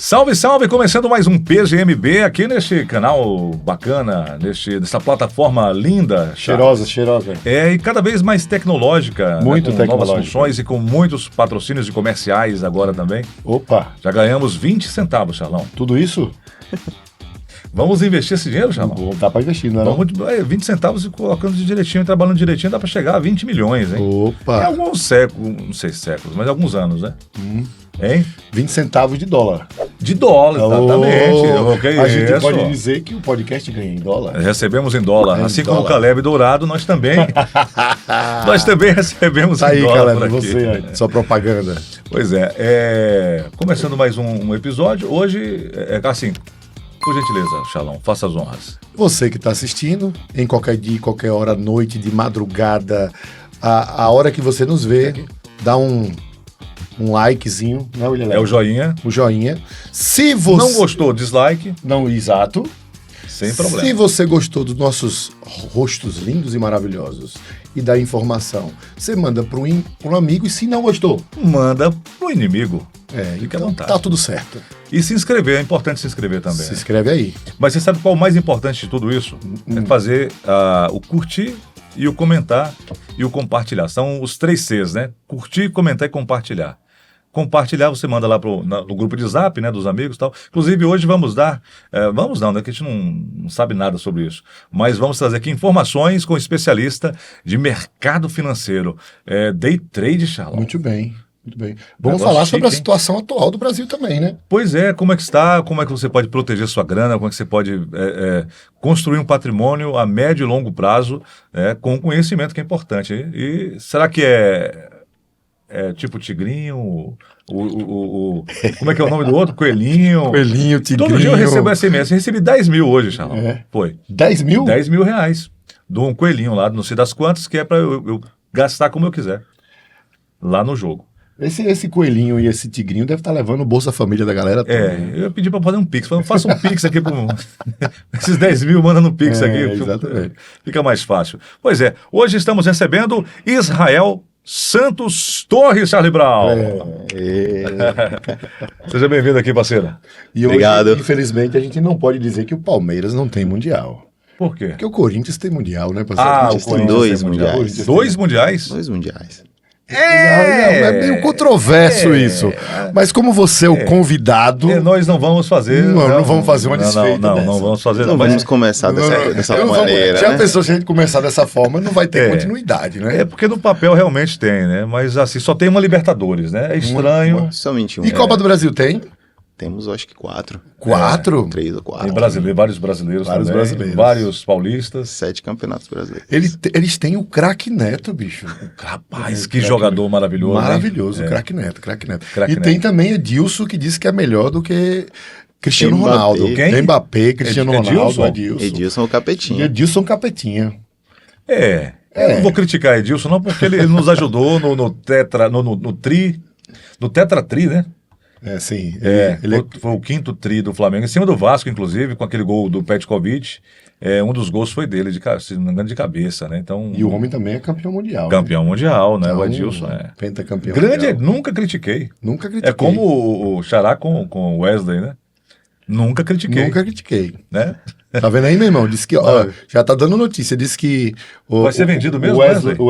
Salve, salve! Começando mais um PGMB aqui neste canal bacana, nessa plataforma linda. Cheirosa. E cada vez mais tecnológica. Muito com tecnológica. Novas funções e com muitos patrocínios e comerciais agora também. Opa! Já ganhamos 20 centavos, Charlão. Tudo isso? Vamos investir esse dinheiro, Charlão? Dá pra investir, não é? Vamos, 20 centavos e colocando direitinho, trabalhando direitinho, dá pra chegar a 20 milhões, hein? Opa! Em alguns séculos, não sei séculos, mas alguns anos, né? Hein? 20 centavos de dólar. De dólar, exatamente. A gente pode dizer que o podcast ganha em dólar. Recebemos em dólar. Assim como o Caleb Dourado, nós também recebemos Tá em aí, dólar. Caleb, você, sua propaganda. Pois é, começando mais um episódio, hoje, assim, por gentileza, Shalom, faça as honras. Você que está assistindo, em qualquer dia, qualquer hora, noite, de madrugada, a hora que você nos vê, dá um likezinho, né, William? É o joinha. O joinha. Se você não gostou, dislike. Não, exato. Sem problema. Se você gostou dos nossos rostos lindos e maravilhosos e da informação, você manda para um amigo, e se não gostou, manda pro inimigo. Fica à vontade. Tá tudo certo. E se inscrever, é importante se inscrever também. Se inscreve aí. Mas você sabe qual é o mais importante de tudo isso? É fazer o curtir e o comentar e o compartilhar. São os 3 Cs, né? Curtir, comentar e compartilhar. Compartilhar, você manda lá no grupo de Zap, né, dos amigos e tal. Inclusive, hoje vamos dar... vamos não, né, que a gente não sabe nada sobre isso. Mas vamos trazer aqui informações com especialista de mercado financeiro. Day trade, Charles. Muito bem. Vamos falar sobre a situação atual do Brasil também, né? Pois é, como é que está, como é que você pode proteger sua grana, como é que você pode construir um patrimônio a médio e longo prazo com conhecimento, que é importante. E será que é tipo tigrinho, como é que é o nome do outro? Coelhinho, tigrinho. Todo dia eu recebo SMS, eu recebi 10 mil hoje, Charlão. Foi. 10 mil? 10 mil reais de um coelhinho lá, não sei das quantas, que é para eu gastar como eu quiser, lá no jogo. Esse coelhinho e esse tigrinho deve estar levando o Bolsa Família da galera toda. Eu pedi para fazer um Pix. Faça um Pix aqui. Esses 10 mil, manda no Pix aqui. Exatamente. Fica mais fácil. Pois é, hoje estamos recebendo Israel Santos-Torres, Charlie Brown. Seja bem-vindo aqui, parceiro. E obrigado. Hoje, infelizmente, a gente não pode dizer que o Palmeiras não tem Mundial. Por quê? Porque o Corinthians tem Mundial, né, parceiro? O Corinthians tem 2 mundiais. 2 mundiais? 2 mundiais. É meio controverso isso. Mas como você é o convidado... nós não vamos fazer... Não vamos fazer uma desfeita Não vamos fazer... Não vamos começar dessa maneira, Já pensou se a gente começar dessa forma, não vai ter continuidade, né? Porque no papel realmente tem, né? Mas assim, só tem uma Libertadores, né? É estranho. Somente um. E Copa do Brasil tem? Temos, acho que 4. 4? 3 ou 4. Tem vários brasileiros também. Vários paulistas. 7 campeonatos brasileiros. Eles têm o craque Neto, bicho. Rapaz, que jogador maravilhoso. Maravilhoso, o craque Neto. Tem também Edilson, que disse que é melhor do que Cristiano Ronaldo. Quem? Mbappé, Cristiano Ronaldo, Edilson o Capetinha. Edilson Capetinha. Eu não vou criticar Edilson, não, porque ele nos ajudou no Tetra Tri, né? Sim. Foi o 5º tri do Flamengo, em cima do Vasco, inclusive, com aquele gol do Petkovic. Um dos gols foi dele, se não me engano, de cabeça, né? Então, e o homem também é campeão mundial. Campeão mundial, né? Então, o Edilson pentacampeão grande, mundial. nunca critiquei. É como o Xará com o Wesley, né? Nunca critiquei. Né? Tá vendo aí, meu irmão? Disse que, já tá dando notícia. Disse que... Vai ser vendido mesmo, Wesley? Não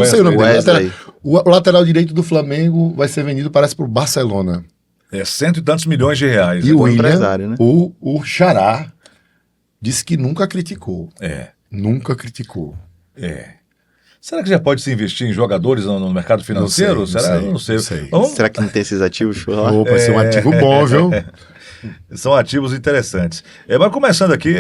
sei o nome dele. O lateral direito do Flamengo vai ser vendido, parece, por Barcelona. 100 e tantos milhões de reais. E o William, empresário, né? o Xará, disse que nunca criticou. Nunca criticou. Será que já pode se investir em jogadores no mercado financeiro? Não sei. Será que não tem esses ativos? Pode ser um ativo bom, viu? São ativos interessantes. Mas começando aqui,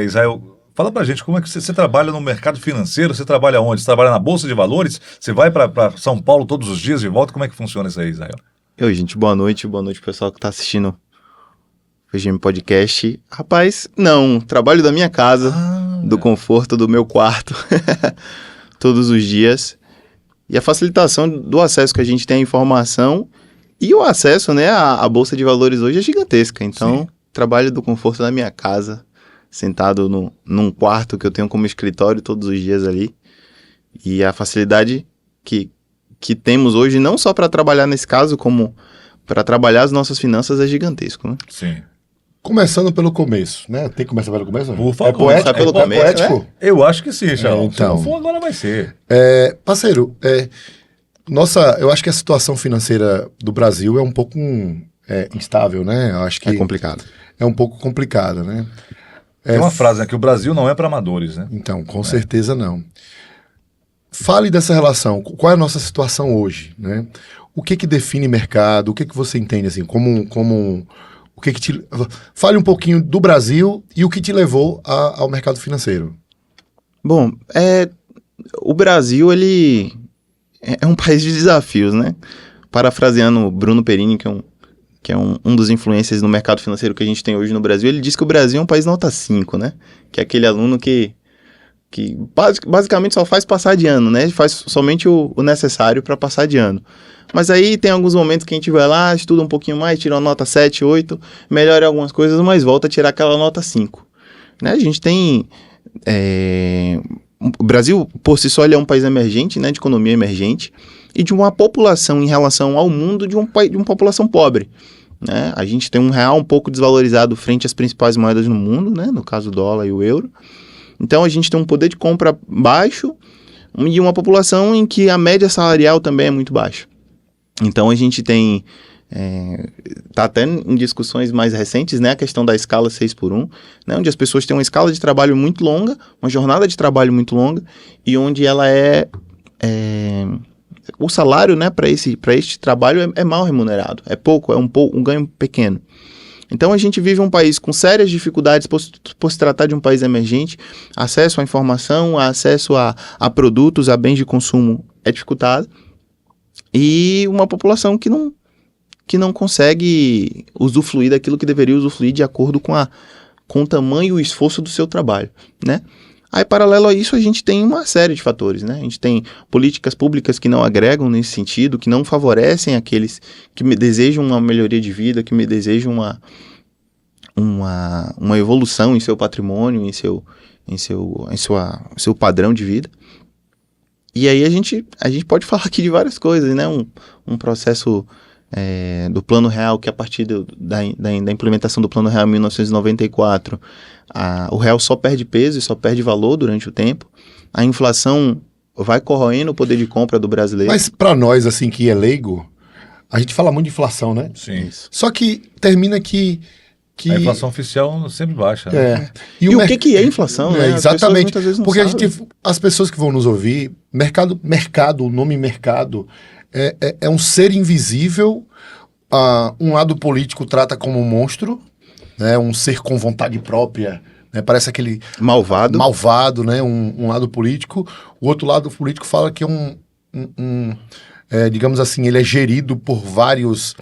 Israel, fala pra gente como é que você trabalha no mercado financeiro, você trabalha onde? Você trabalha na Bolsa de Valores? Você vai para São Paulo todos os dias de volta? Como é que funciona isso aí, Israel? Oi, gente, boa noite pessoal que tá assistindo o VGM Podcast. Rapaz, não, trabalho da minha casa, do conforto do meu quarto, todos os dias. E a facilitação do acesso que a gente tem à informação e o acesso, né, à Bolsa de Valores hoje é gigantesca. Então, trabalho do conforto da minha casa, sentado num quarto que eu tenho como escritório todos os dias ali. E a facilidade que temos hoje, não só para trabalhar nesse caso, como para trabalhar as nossas finanças é gigantesco, né? Sim. Começando pelo começo, né? Tem que começar pelo começo? Por favor. É poético? Começar pelo começo, poético? Eu acho que sim, Charles. Então. Se não for, agora vai ser. Parceiro, eu acho que a situação financeira do Brasil é um pouco instável, né? Eu acho que É complicado. é um pouco complicada, né? Tem uma frase, né? Que o Brasil não é para amadores, né? Então, com certeza não. Fale dessa relação. Qual é a nossa situação hoje, né? O que define mercado? O que você entende assim o que te... Fale um pouquinho do Brasil e o que te levou ao mercado financeiro. Bom, o Brasil, ele é um país de desafios, né? Parafraseando Bruno Perini, que é um dos influencers no mercado financeiro que a gente tem hoje no Brasil, ele diz que o Brasil é um país nota 5, né? Que é aquele aluno que basicamente só faz passar de ano, né? Faz somente o necessário para passar de ano. Mas aí tem alguns momentos que a gente vai lá, estuda um pouquinho mais, tira uma nota 7, 8, melhora algumas coisas, mas volta a tirar aquela nota 5. Né? A gente tem... O Brasil, por si só, ele é um país emergente, né? De economia emergente, e de uma população em relação ao mundo de uma população pobre. Né? A gente tem um real um pouco desvalorizado frente às principais moedas no mundo, né? No caso o dólar e o euro. Então a gente tem um poder de compra baixo e uma população em que a média salarial também é muito baixa. Então a gente tem, está até em discussões mais recentes, né, a questão da escala 6x1, né, onde as pessoas têm uma escala de trabalho muito longa, uma jornada de trabalho muito longa, e onde ela o salário, né, para este trabalho é mal remunerado, é pouco, um ganho pequeno. Então a gente vive um país com sérias dificuldades por se tratar de um país emergente, acesso à informação, acesso a produtos, a bens de consumo é dificultado, e uma população que não consegue usufruir daquilo que deveria usufruir de acordo com o tamanho e o esforço do seu trabalho, né? Aí, paralelo a isso, a gente tem uma série de fatores, né? A gente tem políticas públicas que não agregam nesse sentido, que não favorecem aqueles que desejam uma melhoria de vida, que me desejam uma evolução em seu patrimônio, em seu padrão de vida. E aí a gente pode falar aqui de várias coisas, né? Um processo do Plano Real, que a partir da implementação do Plano Real em 1994, o real só perde peso e só perde valor durante o tempo. A inflação vai corroendo o poder de compra do brasileiro. Mas para nós, assim, que é leigo, a gente fala muito de inflação, né? Sim. Isso. Só que termina que... A inflação oficial sempre baixa. Né? E o que é inflação, né? Exatamente. Muitas vezes não porque sabem. As pessoas que vão nos ouvir, mercado, o nome mercado, é um ser invisível. Um lado político trata como um monstro, né? Um ser com vontade própria, né? Parece aquele... Malvado, né? Um lado político. O outro lado político fala que é digamos assim, ele é gerido por vários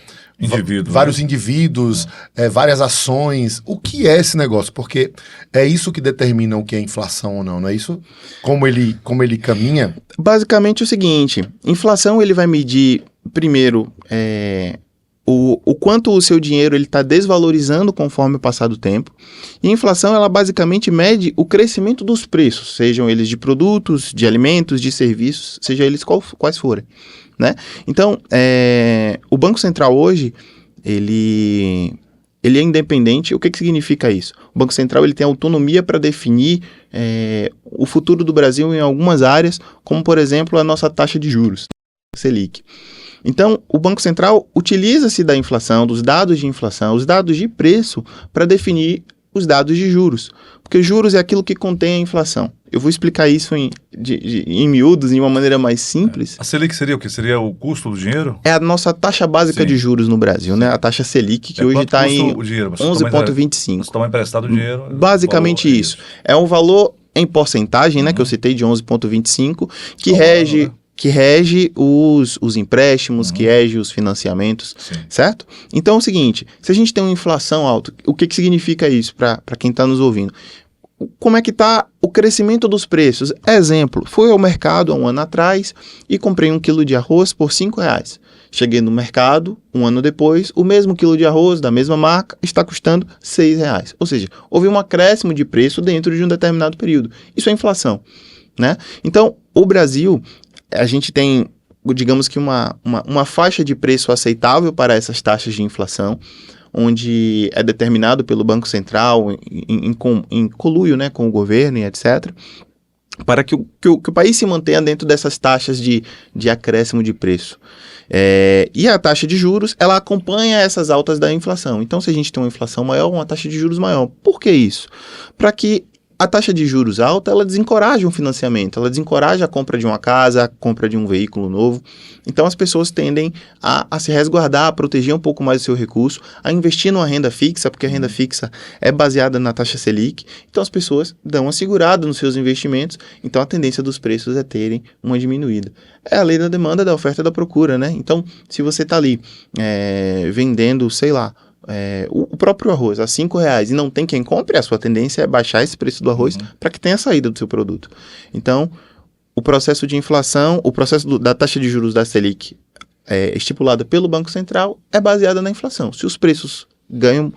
indivíduos, várias ações. O que é esse negócio? Porque é isso que determina o que é inflação ou não, não é isso? Como ele caminha? Basicamente é o seguinte, inflação ele vai medir, primeiro, o quanto o seu dinheiro está desvalorizando conforme o passar do tempo. E a inflação, ela basicamente mede o crescimento dos preços, sejam eles de produtos, de alimentos, de serviços, seja eles quais forem. Né? Então, o Banco Central hoje, ele é independente. O que significa isso? O Banco Central ele tem autonomia para definir o futuro do Brasil em algumas áreas, como, por exemplo, a nossa taxa de juros, Selic. Então, o Banco Central utiliza-se da inflação, dos dados de inflação, os dados de preço, para definir os dados de juros. Porque juros é aquilo que contém a inflação. Eu vou explicar isso em miúdos, de uma maneira mais simples. A Selic seria o quê? Seria o custo do dinheiro? É a nossa taxa básica de juros no Brasil, né? A taxa Selic, que hoje está em 11,25. Você toma emprestado o dinheiro... Basicamente isso. É um valor em porcentagem, né? Que eu citei de 11,25, que rege os empréstimos, que rege os financiamentos, certo? Então é o seguinte, se a gente tem uma inflação alta, o que significa isso para quem está nos ouvindo? Como é que está o crescimento dos preços? Exemplo, fui ao mercado há um ano atrás e comprei 1 quilo de arroz por R$5. Cheguei no mercado, um ano depois, o mesmo quilo de arroz da mesma marca está custando R$6. Ou seja, houve um acréscimo de preço dentro de um determinado período. Isso é inflação, né? Então, o Brasil... A gente tem digamos que uma faixa de preço aceitável para essas taxas de inflação, onde é determinado pelo Banco Central em conluio, né, com o governo e etc., para que o país se mantenha dentro dessas taxas de acréscimo de preço. E a taxa de juros, ela acompanha essas altas da inflação. Então, se a gente tem uma inflação maior, uma taxa de juros maior. Por que isso? Para que a taxa de juros alta, ela desencoraja um financiamento, ela desencoraja a compra de uma casa, a compra de um veículo novo. Então, as pessoas tendem a se resguardar, a proteger um pouco mais o seu recurso, a investir numa renda fixa, porque a renda fixa é baseada na taxa Selic. Então, as pessoas dão uma segurada nos seus investimentos. Então, a tendência dos preços é terem uma diminuída. É a lei da demanda, da oferta e da procura, né? Então, se você está ali vendendo, sei lá, o próprio arroz a R$5 e não tem quem compre, a sua tendência é baixar esse preço do arroz para que tenha saída do seu produto. Então, o processo de inflação, o processo da taxa de juros da Selic estipulada pelo Banco Central é baseada na inflação. Se os preços ganham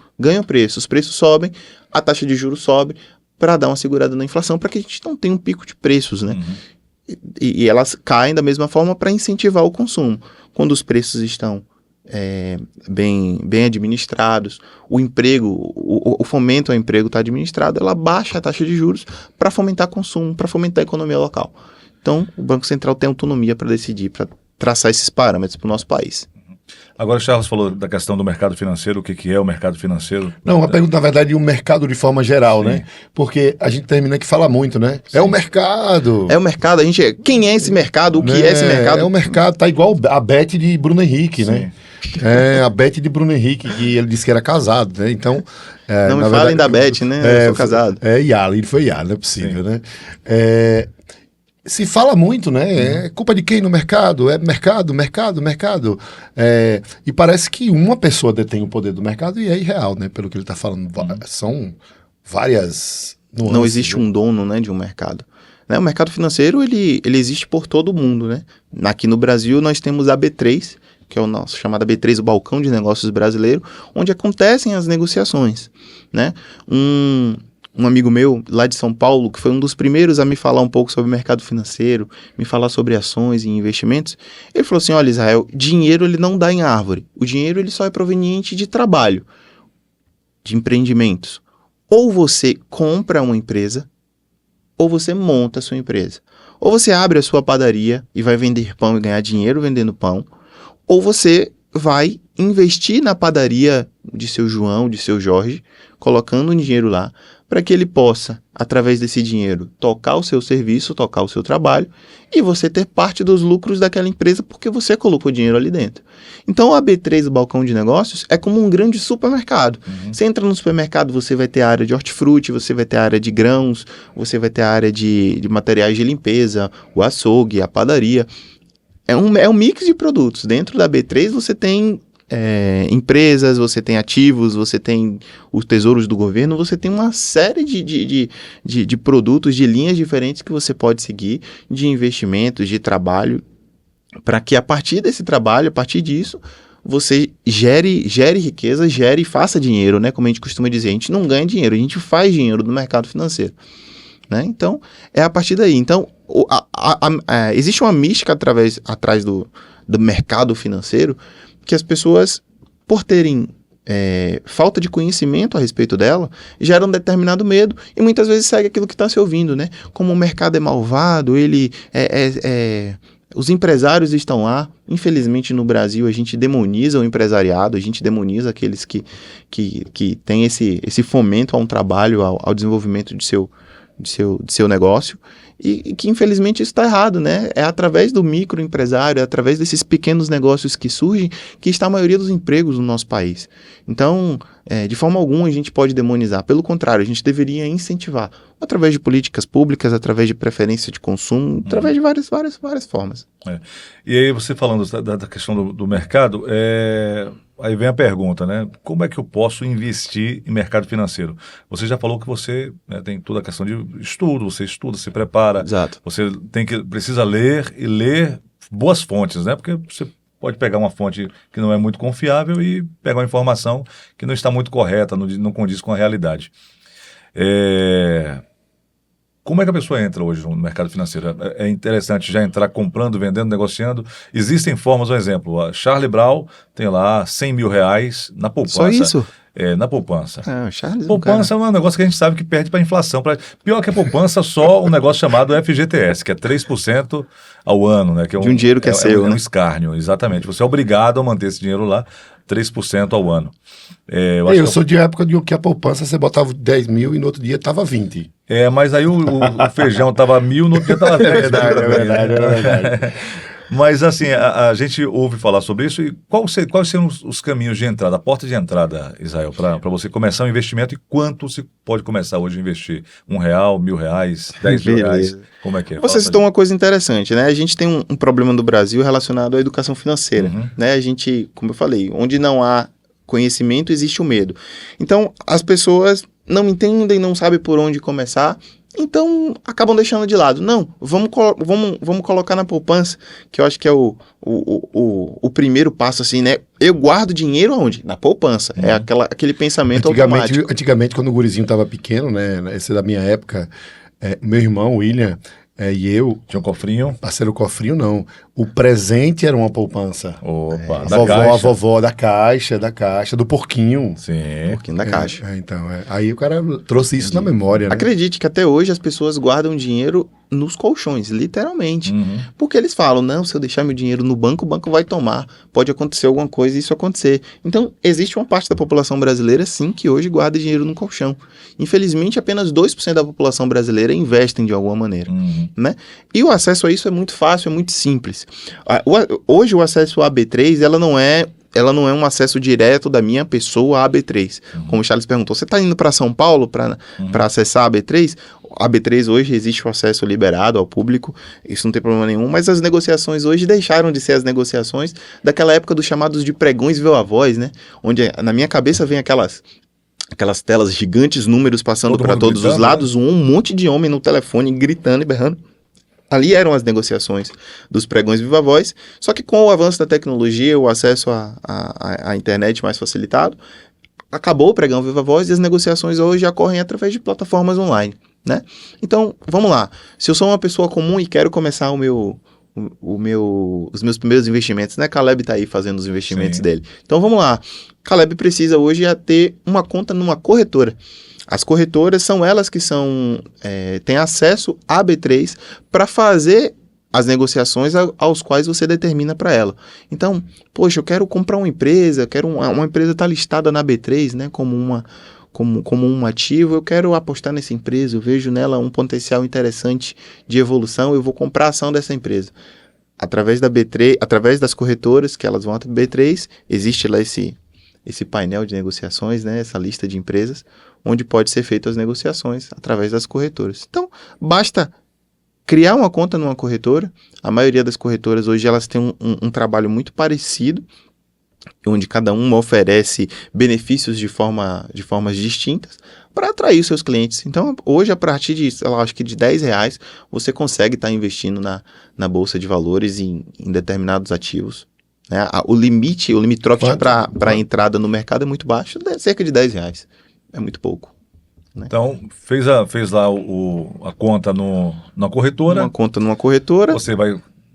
preço, os preços sobem, a taxa de juros sobe para dar uma segurada na inflação, para que a gente não tenha um pico de preços, né? E elas caem da mesma forma para incentivar o consumo. Quando os preços estão bem administrados, o emprego, o fomento ao emprego está administrado, ela baixa a taxa de juros para fomentar consumo, para fomentar a economia local. Então, o Banco Central tem autonomia para decidir, para traçar esses parâmetros para o nosso país. Agora, o Charles falou da questão do mercado financeiro, o que é o mercado financeiro? Não, a pergunta, na verdade, é o mercado de forma geral, né? Porque a gente termina que fala muito, né? Sim. É o mercado. É o mercado, quem é esse mercado, o que é esse mercado? É o mercado, tá igual a Beth de Bruno Henrique, né? A Beth de Bruno Henrique, que ele disse que era casado, né? Então... não me falem da Beth, né? Eu sou casado. Ele foi Yala, não é possível, né? Se fala muito, né? É culpa de quem no mercado? É mercado. E parece que uma pessoa detém o poder do mercado e é irreal, né? Pelo que ele está falando. São várias nuances. Não existe um dono, né, de um mercado. O mercado financeiro, ele existe por todo o mundo, né? Aqui no Brasil, nós temos a B3, que é o nosso chamado B3, o Balcão de Negócios Brasileiro, onde acontecem as negociações, né? Um amigo meu, lá de São Paulo, que foi um dos primeiros a me falar um pouco sobre o mercado financeiro, me falar sobre ações e investimentos, ele falou assim, olha, Israel, dinheiro ele não dá em árvore. O dinheiro ele só é proveniente de trabalho, de empreendimentos. Ou você compra uma empresa, ou você monta a sua empresa. Ou você abre a sua padaria e vai vender pão e ganhar dinheiro vendendo pão, ou você vai investir na padaria de seu João, de seu Jorge, colocando um dinheiro lá, para que ele possa, através desse dinheiro, tocar o seu serviço, tocar o seu trabalho, e você ter parte dos lucros daquela empresa porque você colocou dinheiro ali dentro. Então, a B3, o Balcão de Negócios, é como um grande supermercado. Você entra no supermercado, você vai ter a área de hortifruti, você vai ter a área de grãos, você vai ter a área de materiais de limpeza, o açougue, a padaria. É um mix de produtos. Dentro da B3 você tem empresas, você tem ativos, você tem os tesouros do governo, você tem uma série de produtos, de linhas diferentes que você pode seguir, de investimentos, de trabalho, para que a partir desse trabalho, a partir disso, você gere riqueza, gere e faça dinheiro, né? Como a gente costuma dizer, a gente não ganha dinheiro, a gente faz dinheiro no mercado financeiro. Né? Então, é a partir daí. Então, existe uma mística atrás do mercado financeiro que as pessoas, por terem falta de conhecimento a respeito dela, geram um determinado medo e muitas vezes segue aquilo que está se ouvindo, né? Como o mercado é malvado, os empresários estão lá. Infelizmente, no Brasil, a gente demoniza o empresariado, a gente demoniza aqueles que têm esse fomento a um trabalho, ao desenvolvimento de seu negócio, e que infelizmente isso está errado, né? É através do microempresário, é através desses pequenos negócios que surgem, que está a maioria dos empregos no nosso país. Então, de forma alguma a gente pode demonizar, pelo contrário, a gente deveria incentivar, através de políticas públicas, através de preferência de consumo, através de várias formas. E aí você falando da questão do mercado, aí vem a pergunta, né? Como é que eu posso investir em mercado financeiro? Você já falou que você tem toda a questão de estudo, você estuda, se prepara. Exato. Você precisa ler e ler boas fontes, né? Porque você pode pegar uma fonte que não é muito confiável e pegar uma informação que não está muito correta, não condiz com a realidade. Como é que a pessoa entra hoje no mercado financeiro? É interessante já entrar comprando, vendendo, negociando. Existem formas, um exemplo, a Charlie Brown tem lá R$100 mil na poupança. Só isso? Na poupança. O Charles Poupança é um negócio que a gente sabe que perde para a inflação. Pior que a poupança, só um negócio chamado FGTS, que é 3% ao ano, né? Que é de um dinheiro que é seu, é né? um escárnio, exatamente. Você é obrigado a manter esse dinheiro lá, 3% ao ano. Eu sou de época de que a poupança você botava 10 mil e no outro dia tava 20. Mas aí o feijão tava 1.000, no outro dia tava 10. É verdade. Mas assim, a gente ouve falar sobre isso. E quais seriam os caminhos de entrada, a porta de entrada, Israel, para você começar um investimento, e quanto se pode começar hoje a investir? R$1, R$1.000, R$10.000? Como é que é? Você citou uma coisa interessante, né? A gente tem um problema no Brasil relacionado à educação financeira, né? A gente, como eu falei, onde não há conhecimento, existe o medo. Então, as pessoas não entendem, não sabem por onde começar, então acabam deixando de lado. Não, vamos colocar na poupança, que eu acho que é o primeiro passo, assim, né? Eu guardo dinheiro aonde? Na poupança. É aquele pensamento automático. Antigamente, quando o gurizinho estava pequeno, né? Esse é da minha época, meu irmão, William, e eu... Tinha um cofrinho? Parceiro, cofrinho não. O presente era uma poupança. Opa, A vovó da caixa, do porquinho. Sim. Porquinho da caixa. Aí o cara trouxe isso na memória, né? Acredite que até hoje as pessoas guardam dinheiro nos colchões, literalmente. Porque eles falam, não, se eu deixar meu dinheiro no banco, o banco vai tomar. Pode acontecer alguma coisa e isso acontecer. Então, existe uma parte da população brasileira, sim, que hoje guarda dinheiro no colchão. Infelizmente, apenas 2% da população brasileira investem de alguma maneira. Né? E o acesso a isso é muito fácil, é muito simples. Hoje, o acesso à B3, ela não é um acesso direto da minha pessoa à B3. Como o Charles perguntou, você está indo para São Paulo para acessar a B3? A B3 hoje existe o acesso liberado ao público, isso não tem problema nenhum, mas as negociações hoje deixaram de ser as negociações daquela época dos chamados de pregões viva voz, né? Onde na minha cabeça vem aquelas telas gigantes, números passando para todos os lados, né? Um monte de homem no telefone gritando e berrando. Ali eram as negociações dos pregões viva voz, só que com o avanço da tecnologia, o acesso à internet mais facilitado, acabou o pregão viva voz e as negociações hoje ocorrem através de plataformas online, né? Então, vamos lá. Se eu sou uma pessoa comum e quero começar os meus primeiros investimentos, né? Caleb está aí fazendo os investimentos dele. Então, vamos lá. Caleb precisa hoje ter uma conta numa corretora. As corretoras são elas que têm acesso à B3 para fazer as negociações aos quais você determina para ela. Então, poxa, eu quero comprar uma empresa, uma empresa está listada na B3, né, como um ativo, eu quero apostar nessa empresa, eu vejo nela um potencial interessante de evolução, eu vou comprar a ação dessa empresa. Através da B3, através das corretoras que elas vão até B3, existe lá esse painel de negociações, né, essa lista de empresas, onde pode ser feitas as negociações através das corretoras. Então, basta criar uma conta numa corretora. A maioria das corretoras hoje elas têm um trabalho muito parecido, onde cada uma oferece benefícios de formas distintas para atrair os seus clientes. Então, hoje, a partir de, acho que de R$10, você consegue estar investindo na Bolsa de Valores em determinados ativos. Né? O limitrocket para a entrada no mercado é muito baixo, é cerca de R$10. É muito pouco. Né? Então, fez lá a conta na corretora. Uma conta numa corretora.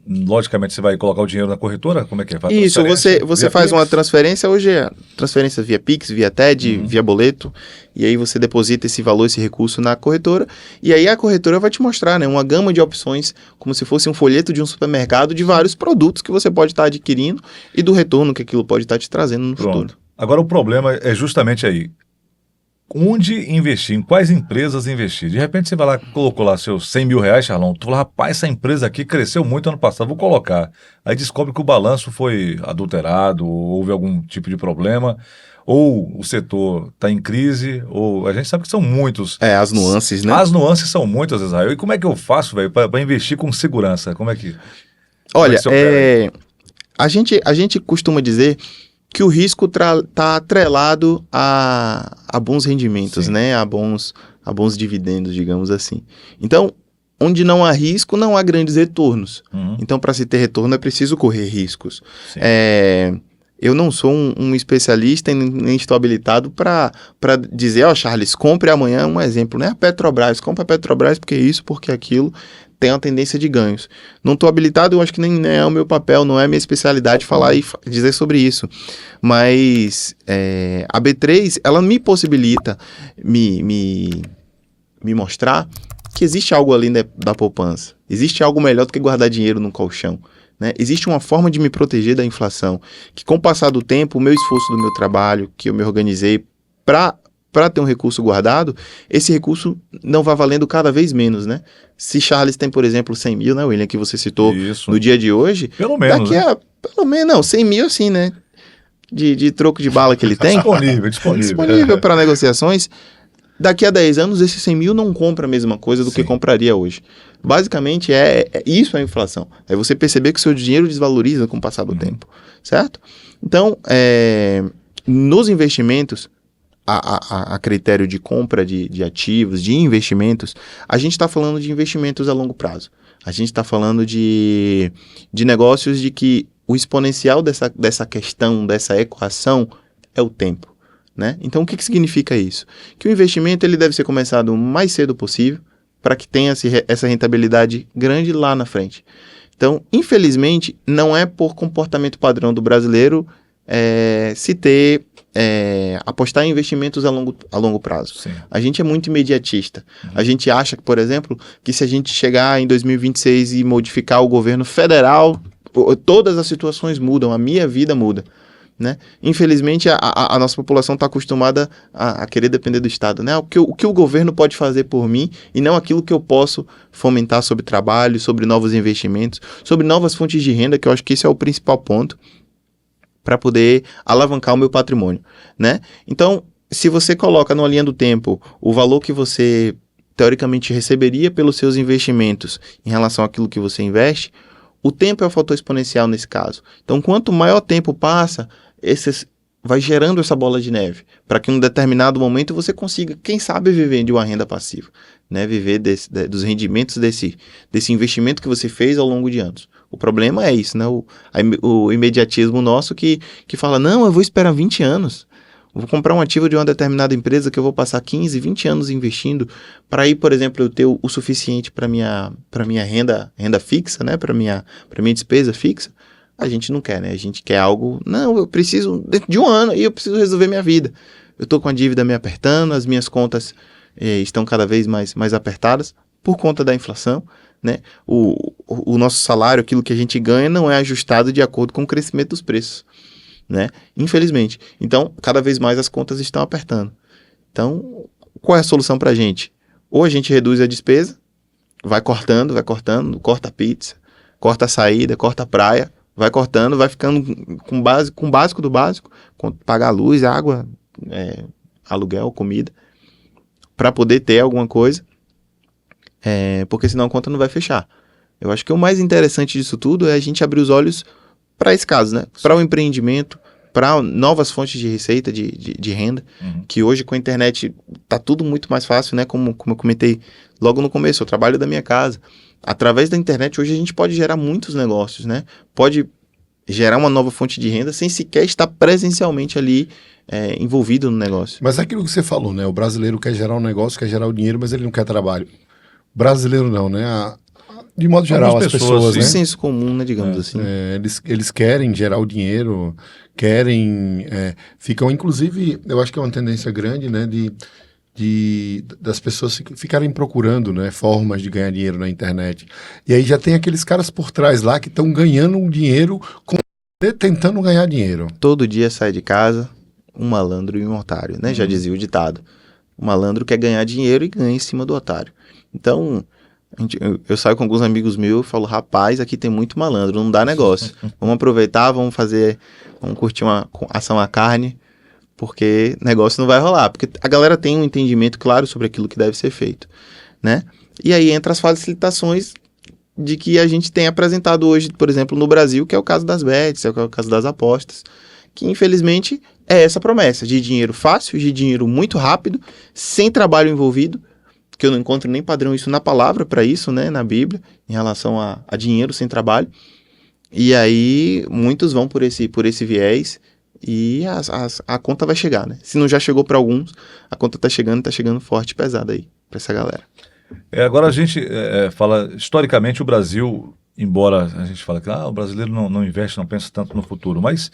Logicamente, você vai colocar o dinheiro na corretora? Como é que é? Isso, você faz uma transferência, hoje é transferência via Pix, via TED, via boleto, e aí você deposita esse valor, esse recurso na corretora, e aí a corretora vai te mostrar, né, uma gama de opções, como se fosse um folheto de um supermercado de vários produtos que você pode estar adquirindo e do retorno que aquilo pode estar te trazendo no futuro. Agora, o problema é justamente aí. Onde investir? Em quais empresas investir? De repente você vai lá, colocou lá seus R$100 mil, Charlão. Tu fala, rapaz, essa empresa aqui cresceu muito ano passado, vou colocar. Aí descobre que o balanço foi adulterado, ou houve algum tipo de problema, ou o setor está em crise, ou a gente sabe que são muitos. As nuances, né? As nuances são muitas, Israel. E como é que eu faço, velho, para investir com segurança? Como é que... Olha, a gente costuma dizer que o risco está atrelado a bons rendimentos, né? A bons dividendos, digamos assim. Então, onde não há risco, não há grandes retornos. Então, para se ter retorno, é preciso correr riscos. Eu não sou um especialista e nem estou habilitado para dizer, Charles, compre amanhã, um exemplo, né? A Petrobras, compra a Petrobras porque isso, porque aquilo, tem uma tendência de ganhos. Não estou habilitado, eu acho que nem é o meu papel, não é a minha especialidade falar e dizer sobre isso. Mas a B3, ela me possibilita me mostrar que existe algo além da poupança. Existe algo melhor do que guardar dinheiro num colchão. Né? Existe uma forma de me proteger da inflação, que com o passar do tempo, o meu esforço do meu trabalho, que eu me organizei para ter um recurso guardado, esse recurso não vai valendo cada vez menos, né? Se Charles tem, por exemplo, 100 mil, né, William, que você citou no dia de hoje, pelo menos, pelo menos, não, 100 mil assim, né? De troco de bala que ele tem. Disponível para negociações. Daqui a 10 anos, esse 100 mil não compra a mesma coisa do que compraria hoje. Basicamente, isso é a inflação. É você perceber que o seu dinheiro desvaloriza com o passar do tempo, certo? Então, nos investimentos, a critério de compra de ativos, de investimentos, a gente está falando de investimentos a longo prazo. A gente está falando de negócios de que o exponencial dessa questão, dessa equação, é o tempo. Né? Então, o que significa isso? Que o investimento ele deve ser começado o mais cedo possível para que tenha essa rentabilidade grande lá na frente. Então, infelizmente, não é por comportamento padrão do brasileiro apostar em investimentos a longo prazo. Sim. A gente é muito imediatista. A gente acha, por exemplo, que se a gente chegar em 2026 e modificar o governo federal, todas as situações mudam, a minha vida muda. Né? Infelizmente, a nossa população está acostumada a querer depender do Estado. Né? O que o governo pode fazer por mim e não aquilo que eu posso fomentar sobre trabalho, sobre novos investimentos, sobre novas fontes de renda, que eu acho que esse é o principal ponto para poder alavancar o meu patrimônio. Né? Então, se você coloca numa linha do tempo o valor que você teoricamente receberia pelos seus investimentos em relação àquilo que você investe, o tempo é o fator exponencial nesse caso. Então, quanto maior tempo passa, vai gerando essa bola de neve, para que em um determinado momento você consiga, quem sabe, viver de uma renda passiva, né? Viver dos rendimentos desse investimento que você fez ao longo de anos. O problema é isso, né? O imediatismo nosso que fala, não, eu vou esperar 20 anos, vou comprar um ativo de uma determinada empresa que eu vou passar 15, 20 anos investindo para aí, por exemplo, eu ter o suficiente para minha renda fixa, né? Para minha despesa fixa. A gente não quer, né? A gente quer algo... Não, eu preciso... Dentro de um ano aí eu preciso resolver minha vida. Eu estou com a dívida me apertando, as minhas contas estão cada vez mais apertadas por conta da inflação, né? O nosso salário, aquilo que a gente ganha, não é ajustado de acordo com o crescimento dos preços, né? Infelizmente. Então, cada vez mais as contas estão apertando. Então, qual é a solução para a gente? Ou a gente reduz a despesa, vai cortando, corta a pizza, corta a saída, corta a praia, vai cortando, vai ficando com o básico do básico, pagar luz, água, aluguel, comida, para poder ter alguma coisa, porque senão a conta não vai fechar. Eu acho que o mais interessante disso tudo é a gente abrir os olhos para esse caso, né? Para o empreendimento, para novas fontes de receita, de renda, que hoje com a internet está tudo muito mais fácil, né? Como eu comentei logo no começo, eu trabalho da minha casa. Através da internet, hoje a gente pode gerar muitos negócios, né? Pode gerar uma nova fonte de renda sem sequer estar presencialmente ali envolvido no negócio. Mas é aquilo que você falou, né? O brasileiro quer gerar um negócio, quer gerar o dinheiro, mas ele não quer trabalho. Brasileiro não, né? De modo geral, as pessoas, né? Senso comum, né? Digamos assim. Eles querem gerar o dinheiro, ficam, inclusive, eu acho que é uma tendência grande, né? Das pessoas ficarem procurando, né, formas de ganhar dinheiro na internet. E aí já tem aqueles caras por trás lá que estão ganhando um dinheiro tentando ganhar dinheiro. Todo dia sai de casa um malandro e um otário, né? Já dizia o ditado. O malandro quer ganhar dinheiro e ganha em cima do otário. Então, eu saio com alguns amigos meus e falo, rapaz, aqui tem muito malandro, não dá negócio. Vamos aproveitar, vamos curtir uma ação à carne, porque negócio não vai rolar, porque a galera tem um entendimento claro sobre aquilo que deve ser feito, né? E aí entra as facilitações de que a gente tem apresentado hoje, por exemplo, no Brasil, que é o caso das bets, é o caso das apostas, que infelizmente é essa promessa de dinheiro fácil, de dinheiro muito rápido, sem trabalho envolvido, que eu não encontro nem padrão isso na palavra para isso, né, na Bíblia, em relação a dinheiro sem trabalho. E aí, muitos vão por esse viés e a conta vai chegar, né? Se não já chegou para alguns, a conta tá chegando forte e pesada aí para essa galera. Agora a gente fala, historicamente o Brasil, embora a gente fale que o brasileiro não investe, não pensa tanto no futuro, mas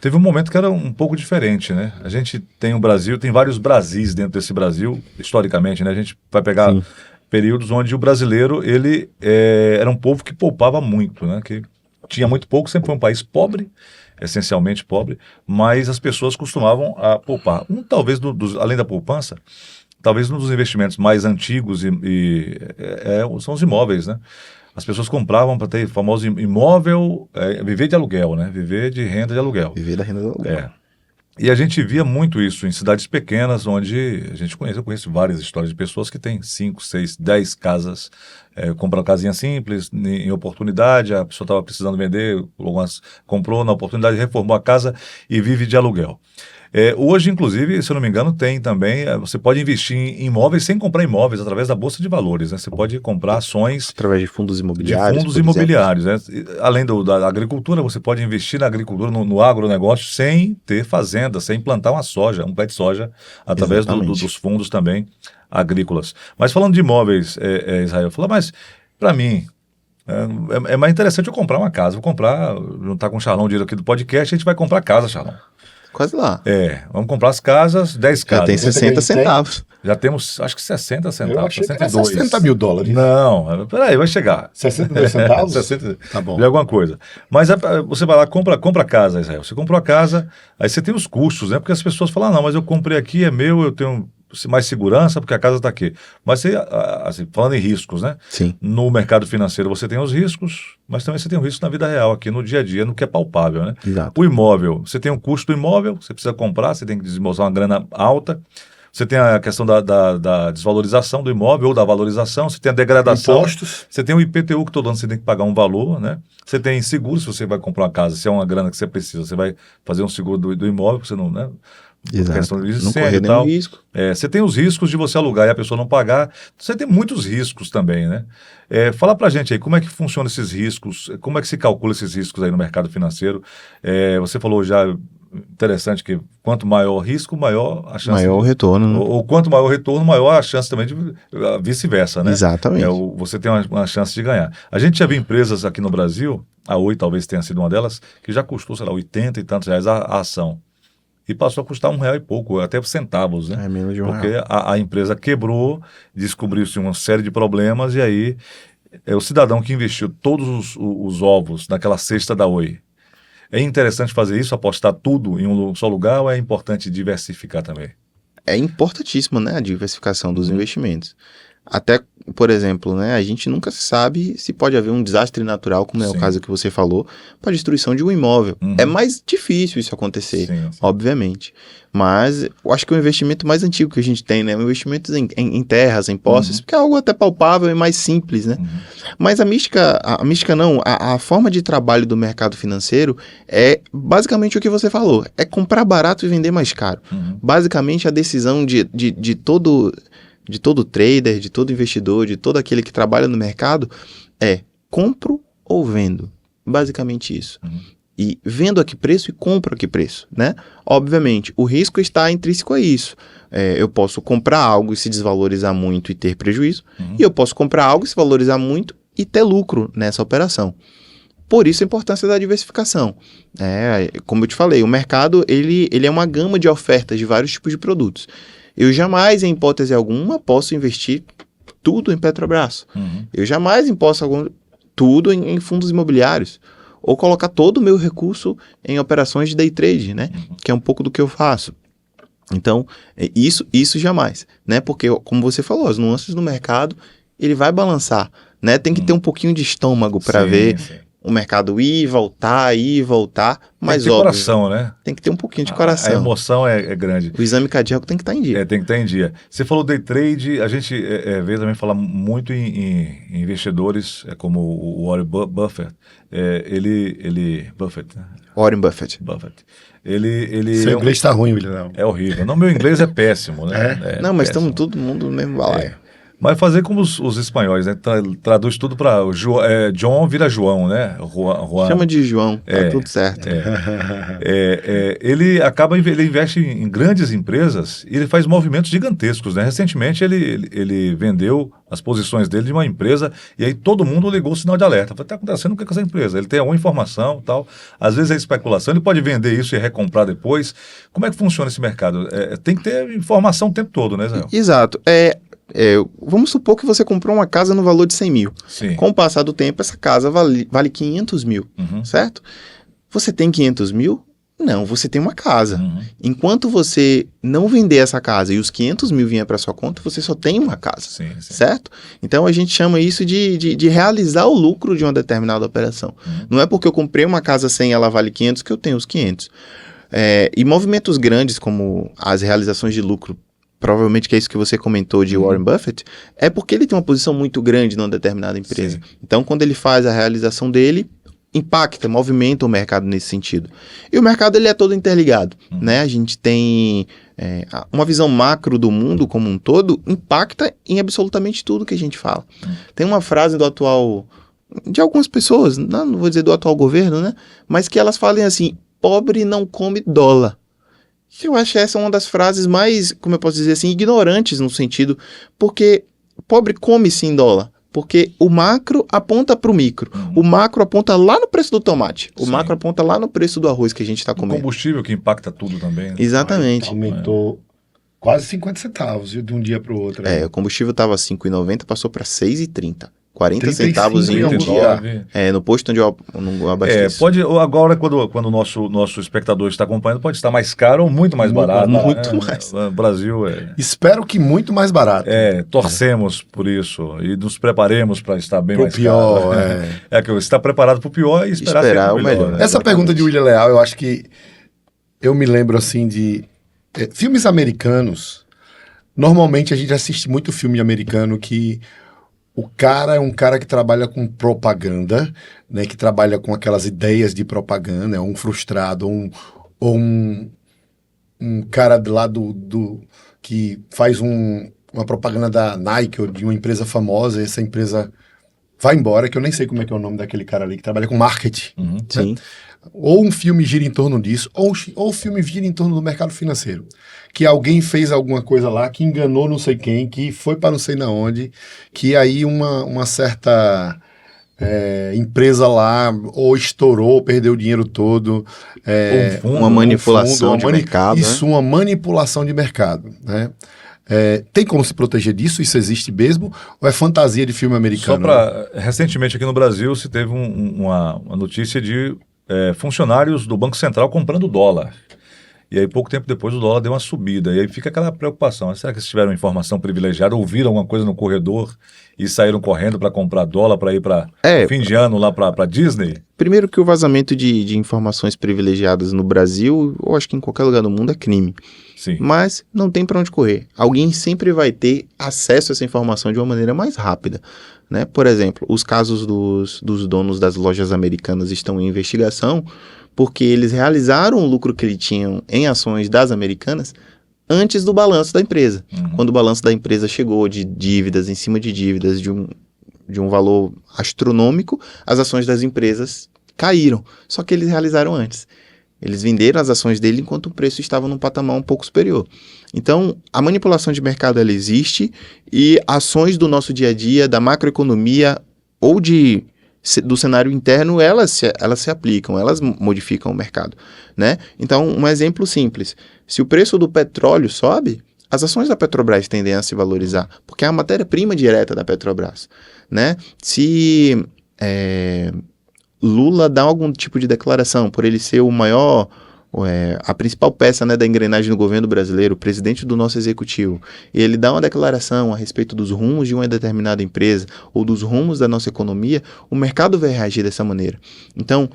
teve um momento que era um pouco diferente, né? A gente tem o Brasil, tem vários Brasis dentro desse Brasil, historicamente, né? A gente vai pegar Sim. períodos onde o brasileiro, ele era um povo que poupava muito, né? Que tinha muito pouco, sempre foi um país pobre, essencialmente pobre, mas as pessoas costumavam a poupar. Talvez, além da poupança, talvez um dos investimentos mais antigos são os imóveis, né? As pessoas compravam para ter o famoso imóvel, viver de aluguel, né? Viver de renda de aluguel. Viver da renda do aluguel. E a gente via muito isso em cidades pequenas, onde eu conheço várias histórias de pessoas que têm 5, 6, 10 casas, compram uma casinha simples, em oportunidade, a pessoa estava precisando vender, comprou na oportunidade, reformou a casa e vive de aluguel. Hoje, inclusive, se eu não me engano, tem também, você pode investir em imóveis sem comprar imóveis, através da Bolsa de Valores, né? Você pode comprar ações através de fundos imobiliários. De fundos imobiliários, né? Além da agricultura, você pode investir na agricultura, no agronegócio, sem ter fazenda, sem plantar uma soja, um pé de soja, através dos fundos também agrícolas. Mas falando de imóveis, Israel, mas para mim, é mais interessante eu comprar uma casa. Vou comprar, juntar com o Charlão, o dinheiro aqui do podcast, a gente vai comprar casa, Charlão. Quase lá. Vamos comprar as casas, 10 casas. Já tem 60 centavos. Já temos, acho que 60 centavos. Eu achei 62. Que era $60 mil. Não, peraí, vai chegar. 62 centavos? 60 tá bom. De alguma coisa. Mas você vai lá, compra a casa, Israel. Você comprou a casa, aí você tem os custos, né? Porque as pessoas falam, não, mas eu comprei aqui, é meu, eu tenho mais segurança, porque a casa está aqui. Mas você, assim, falando em riscos, né? Sim. No mercado financeiro você tem os riscos, mas também você tem o risco na vida real, aqui no dia a dia, no que é palpável, né? Exato. O imóvel, você tem o custo do imóvel, você precisa comprar, você tem que desembolsar uma grana alta. Você tem a questão da desvalorização do imóvel ou da valorização, você tem a degradação. Impostos. Você tem o IPTU que todo ano você tem que pagar um valor, né? Você tem seguro, se você vai comprar uma casa, se é uma grana que você precisa, você vai fazer um seguro do imóvel, você não, né? Exato. Questão de não correr nenhum risco. Você tem os riscos de você alugar e a pessoa não pagar. Você tem muitos riscos também, né? Fala pra gente aí, como é que funcionam esses riscos? Como é que se calcula esses riscos aí no mercado financeiro? Você falou já, interessante, que quanto maior o risco, maior a chance. Maior o retorno. Ou quanto maior o retorno, maior a chance também de vice-versa, né? Exatamente. Você tem uma chance de ganhar. A gente já viu empresas aqui no Brasil, a Oi talvez tenha sido uma delas, que já custou, sei lá, 80 e tantos reais a ação. E passou a custar R$1 e pouco, até centavos, né? Menos de R$1. Porque a empresa quebrou, descobriu-se uma série de problemas, e aí o cidadão que investiu todos os ovos naquela cesta da Oi. É interessante fazer isso, apostar tudo em um só lugar, ou é importante diversificar também? É importantíssimo, né, a diversificação dos investimentos. Até, por exemplo, né, a gente nunca sabe se pode haver um desastre natural, como é o caso que você falou, para a destruição de um imóvel. É mais difícil isso acontecer, obviamente. Mas eu acho que o investimento mais antigo que a gente tem, né, é o investimento em terras, em posses, porque é algo até palpável e mais simples, né? Mas a forma de trabalho do mercado financeiro é basicamente o que você falou, é comprar barato e vender mais caro. Basicamente a decisão de todo trader, de todo investidor, de todo aquele que trabalha no mercado é compro ou vendo. Basicamente isso. E vendo a que preço e compro a que preço, né? Obviamente, o risco está intrínseco a isso. Eu posso comprar algo e se desvalorizar muito e ter prejuízo, e eu posso comprar algo e se valorizar muito e ter lucro nessa operação. Por isso a importância da diversificação. Como eu te falei, o mercado ele é uma gama de ofertas de vários tipos de produtos. Eu jamais, em hipótese alguma, posso investir tudo em Petrobras. Eu jamais posso tudo em fundos imobiliários. Ou colocar todo o meu recurso em operações de day trade, né? Que é um pouco do que eu faço. Então, isso jamais, né? Porque, como você falou, as nuances do mercado, ele vai balançar, né? Tem que ter um pouquinho de estômago para ver o mercado ir e voltar, mas tem que ter coração, né? Tem que ter um pouquinho de coração. A emoção é grande. O exame cardíaco tem que estar em dia. Tem que estar em dia. Você falou day trade, a gente vê também falar muito em investidores, como o Warren Buffett. Buffett, né? Warren Buffett. Seu inglês está ruim, William. É horrível. Não, meu inglês é péssimo, né? Não, mas estamos todo mundo no mesmo balaio. Mas fazer como os espanhóis, né? Traduz tudo para John vira João, né? Juan. Chama de João, tá tudo certo. Ele investe em grandes empresas e ele faz movimentos gigantescos, né? Recentemente ele vendeu as posições dele de uma empresa e aí todo mundo ligou o sinal de alerta. Falei, está acontecendo o que com essa empresa? Ele tem alguma informação e tal. Às vezes é especulação, ele pode vender isso e recomprar depois. Como é que funciona esse mercado? Tem que ter informação o tempo todo, né, Zé? Exato. Vamos supor que você comprou uma casa no valor de 100 mil. Sim. Com o passar do tempo, essa casa vale 500 mil, certo? Você tem 500 mil? Não, você tem uma casa. Enquanto você não vender essa casa e os 500 mil vier para sua conta, você só tem uma casa, sim. certo? Então a gente chama isso de realizar o lucro de uma determinada operação. Não é porque eu comprei uma casa 100 e ela vale 500 que eu tenho os 500. E movimentos grandes como as realizações de lucro, provavelmente que é isso que você comentou de Warren Buffett, é porque ele tem uma posição muito grande numa determinada empresa. Sim. Então, quando ele faz a realização dele, impacta, movimenta o mercado nesse sentido. E o mercado ele é todo interligado, né? A gente tem uma visão macro do mundo como um todo, impacta em absolutamente tudo que a gente fala. Tem uma frase de algumas pessoas, não vou dizer do atual governo, né? Mas que elas falem assim, pobre não come dólar. Eu acho que essa é uma das frases mais, como eu posso dizer assim, ignorantes no sentido, porque pobre come sim dólar, porque o macro aponta para o micro, o macro aponta lá no preço do tomate, o macro aponta lá no preço do arroz que a gente está comendo. O combustível que impacta tudo também. Né? Exatamente. Aumentou quase 50 centavos de um dia para o outro. O combustível estava 5,90, passou para 6,30. 40 35 centavos em um dia. No posto onde eu abasteço. Agora, quando o nosso espectador está acompanhando, pode estar mais caro ou muito mais barato. Muito mais. O Brasil Espero que muito mais barato. Torcemos por isso e nos preparemos para estar bem mais pior, caro. Que estar preparado para o pior e esperar o melhor. Né? Essa pergunta de William Leal, eu acho que eu me lembro assim de filmes americanos. Normalmente a gente assiste muito filme americano que o cara é um cara que trabalha com propaganda, né, que trabalha com aquelas ideias de propaganda, é um frustrado, ou um cara lá que faz uma propaganda da Nike ou de uma empresa famosa, e essa empresa vai embora, que eu nem sei como é que é o nome daquele cara ali, que trabalha com marketing. Sim. Ou um filme gira em torno disso, ou o filme gira em torno do mercado financeiro. Que alguém fez alguma coisa lá, que enganou não sei quem, que foi para não sei na onde, que aí uma certa empresa lá ou estourou, ou perdeu o dinheiro todo. Uma manipulação de mercado. Isso, né? Uma manipulação de mercado, né? Tem como se proteger disso? Isso existe mesmo? Ou é fantasia de filme americano? Recentemente aqui no Brasil se teve uma notícia de funcionários do Banco Central comprando dólar. E aí, pouco tempo depois, o dólar deu uma subida. E aí fica aquela preocupação. Será que eles tiveram informação privilegiada, ouviram alguma coisa no corredor e saíram correndo para comprar dólar para ir para fim de ano lá para Disney? Primeiro que o vazamento de informações privilegiadas no Brasil, ou acho que em qualquer lugar do mundo, é crime. Sim. Mas não tem para onde correr. Alguém sempre vai ter acesso a essa informação de uma maneira mais rápida. Né? Por exemplo, os casos dos donos das lojas americanas estão em investigação porque eles realizaram o lucro que eles tinham em ações das americanas antes do balanço da empresa. Quando o balanço da empresa chegou de dívidas em cima de dívidas de um valor astronômico, as ações das empresas caíram. Só que eles realizaram antes. Eles venderam as ações dele enquanto o preço estava num patamar um pouco superior. Então, a manipulação de mercado ela existe e ações do nosso dia a dia, da macroeconomia ou do cenário interno, elas se aplicam, elas modificam o mercado, né? Então, um exemplo simples. Se o preço do petróleo sobe, as ações da Petrobras tendem a se valorizar, porque é a matéria-prima direta da Petrobras, né? Se Lula dá algum tipo de declaração, por ele ser o maior, a principal peça, né, da engrenagem do governo brasileiro, o presidente do nosso executivo, e ele dá uma declaração a respeito dos rumos de uma determinada empresa ou dos rumos da nossa economia, o mercado vai reagir dessa maneira. Então,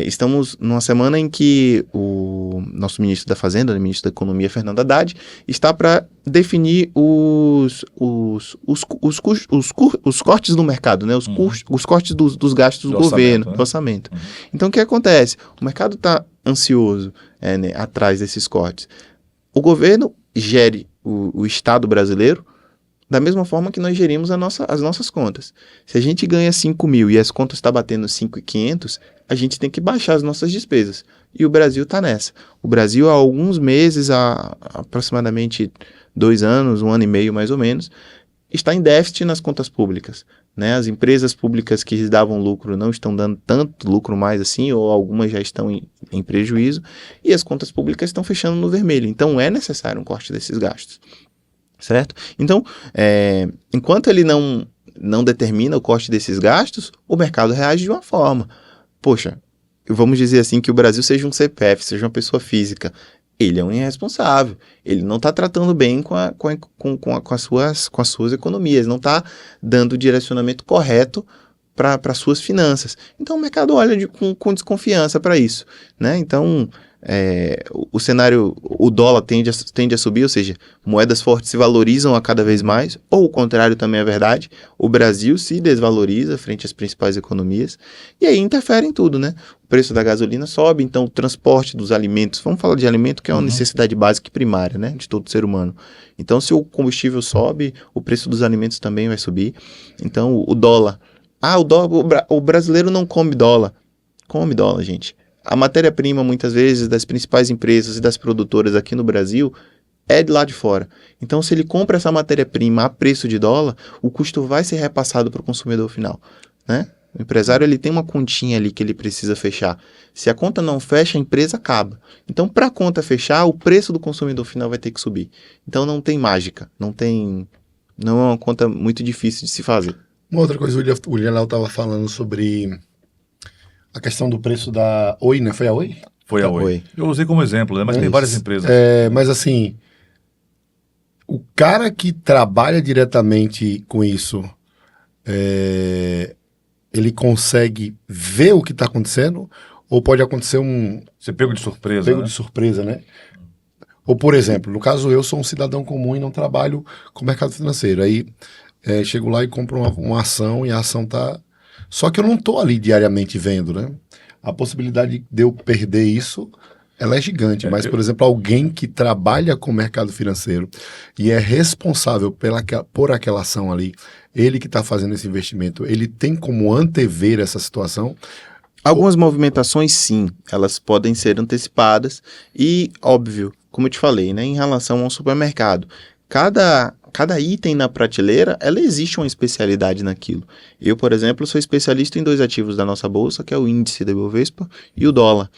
estamos numa semana em que o nosso ministro da Fazenda, o ministro da Economia, Fernando Haddad, está para definir os cortes no mercado, né? Os cortes dos gastos do governo, do orçamento. Então, o que acontece? O mercado está ansioso atrás desses cortes. O governo gere o Estado brasileiro Da mesma forma que nós gerimos as nossas contas. Se a gente ganha 5 mil e as contas estão batendo 5.500, a gente tem que baixar as nossas despesas. E o Brasil está nessa. O Brasil, há alguns meses, há aproximadamente 2 anos, 1 ano e meio mais ou menos, está em déficit nas contas públicas. Né? As empresas públicas que davam lucro não estão dando tanto lucro mais assim, ou algumas já estão em prejuízo, e as contas públicas estão fechando no vermelho. Então é necessário um corte desses gastos. Certo? Então, enquanto ele não determina o corte desses gastos, o mercado reage de uma forma. Poxa, vamos dizer assim que o Brasil seja um CPF, seja uma pessoa física. Ele é um irresponsável. Ele não está tratando bem com as suas economias, não está dando o direcionamento correto para as suas finanças. Então, o mercado olha com desconfiança para isso. Né? Então, o cenário, o dólar tende a subir, ou seja, moedas fortes se valorizam a cada vez mais, ou o contrário também é verdade, o Brasil se desvaloriza frente às principais economias, e aí interfere em tudo, né? O preço da gasolina sobe, então o transporte dos alimentos, vamos falar de alimento que é uma necessidade básica e primária, né, de todo ser humano. Então, se o combustível sobe, o preço dos alimentos também vai subir. Então, o dólar, o brasileiro não come dólar. Come dólar, gente. A matéria-prima, muitas vezes, das principais empresas e das produtoras aqui no Brasil é de lá de fora. Então, se ele compra essa matéria-prima a preço de dólar, o custo vai ser repassado para o consumidor final. Né? O empresário ele tem uma continha ali que ele precisa fechar. Se a conta não fecha, a empresa acaba. Então, para a conta fechar, o preço do consumidor final vai ter que subir. Então, não tem mágica. Não é uma conta muito difícil de se fazer. Uma outra coisa, o William Léo estava falando sobre a questão do preço da Oi, né? Foi a Oi? Foi a Oi. Eu usei como exemplo, né? Mas tem várias empresas. Mas assim, o cara que trabalha diretamente com isso, ele consegue ver o que está acontecendo? Ou pode acontecer Você pego de surpresa, de surpresa, né? Ou, por exemplo, no caso eu sou um cidadão comum e não trabalho com o mercado financeiro. Aí chego lá e compro uma ação e a ação está... Só que eu não estou ali diariamente vendo, né? A possibilidade de eu perder isso, ela é gigante. Mas, por exemplo, alguém que trabalha com o mercado financeiro e é responsável por aquela ação ali, ele que está fazendo esse investimento, ele tem como antever essa situação? Algumas movimentações, sim, elas podem ser antecipadas e, óbvio, como eu te falei, né, em relação ao supermercado, cada item na prateleira, ela existe uma especialidade naquilo. Eu, por exemplo, sou especialista em 2 ativos da nossa bolsa, que é o índice da Ibovespa e o dólar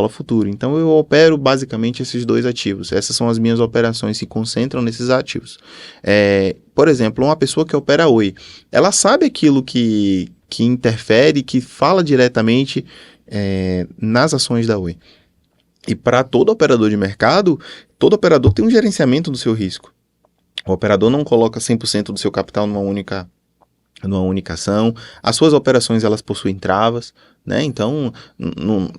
futuro. Então, eu opero basicamente esses 2 ativos. Essas são as minhas operações, se concentram nesses ativos. Por exemplo, uma pessoa que opera Oi, ela sabe aquilo que interfere, que fala diretamente nas ações da Oi. E para todo operador de mercado, todo operador tem um gerenciamento do seu risco. O operador não coloca 100% do seu capital numa única ação. As suas operações, elas possuem travas, né? Então,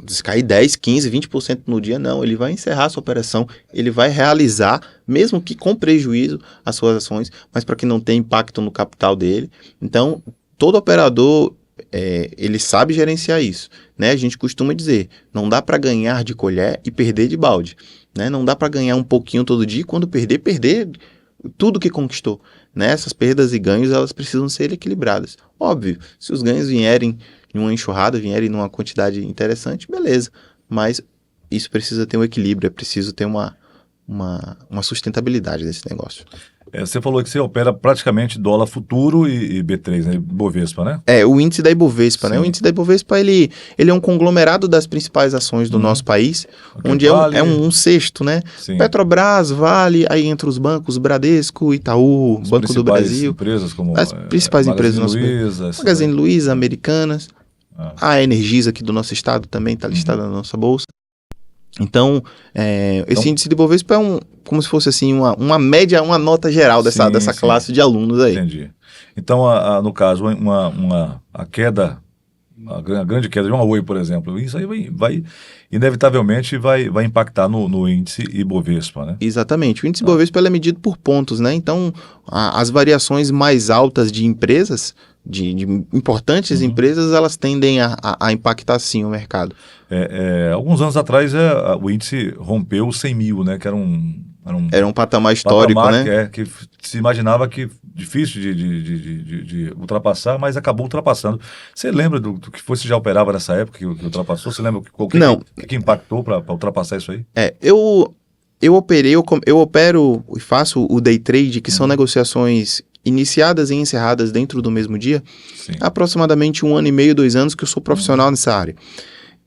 se cair 10, 15, 20% no dia, não. Ele vai encerrar a sua operação, ele vai realizar, mesmo que com prejuízo, as suas ações, mas para que não tenha impacto no capital dele. Então, todo operador, ele sabe gerenciar isso, né? A gente costuma dizer, não dá para ganhar de colher e perder de balde, né? Não dá para ganhar um pouquinho todo dia e quando perder tudo que conquistou, né? Essas perdas e ganhos, elas precisam ser equilibradas. Óbvio, se os ganhos vierem em uma enxurrada, vierem numa quantidade interessante, beleza. Mas isso precisa ter um equilíbrio, é preciso ter uma sustentabilidade desse negócio. Você falou que você opera praticamente dólar futuro e B3, né? Ibovespa, né? O índice da Ibovespa, né? O índice da Ibovespa, ele é um conglomerado das principais ações do nosso país, onde vale... é um cesto, né? Sim. Petrobras, Vale, aí entra os bancos, Bradesco, Itaú, as Banco do Brasil. Empresas como as principais empresas do nosso país. Magazine Luiza, Americanas. A Energisa aqui do nosso estado também está listada na nossa bolsa. Então, esse índice de Ibovespa é como se fosse assim, uma média, uma nota geral dessa classe de alunos aí. Entendi. Então, no caso, a queda, a grande queda de uma Oi, por exemplo, isso aí vai inevitavelmente vai impactar no índice Ibovespa, né? Exatamente. O índice Ibovespa é medido por pontos, né? Então, as variações mais altas de empresas, de importantes empresas, elas tendem a impactar sim o mercado. Alguns anos atrás o índice rompeu os 100 mil, né? Que era um Era um patamar histórico, patamar né? que se imaginava que difícil de ultrapassar, mas acabou ultrapassando. Você lembra do que você já operava nessa época que ultrapassou? Você lembra Não. O que impactou para ultrapassar isso aí? Eu opero e faço o day trade, que são negociações iniciadas e encerradas dentro do mesmo dia. Sim. Há aproximadamente 1 ano e meio, 2 anos que eu sou profissional nessa área.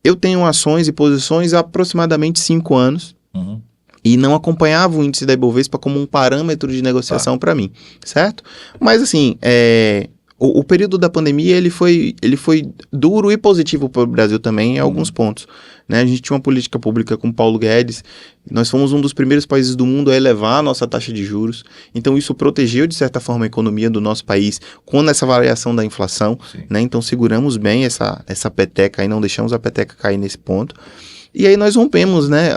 Eu tenho ações e posições há aproximadamente 5 anos. Uhum. E não acompanhava o índice da Ibovespa como um parâmetro de negociação para mim, certo? Mas assim, o período da pandemia ele foi duro e positivo para o Brasil também em alguns pontos, né? A gente tinha uma política pública com Paulo Guedes, nós fomos um dos primeiros países do mundo a elevar a nossa taxa de juros, então isso protegeu de certa forma a economia do nosso país com essa variação da inflação, né? Então seguramos bem essa peteca e não deixamos a peteca cair nesse ponto. E aí nós rompemos, né?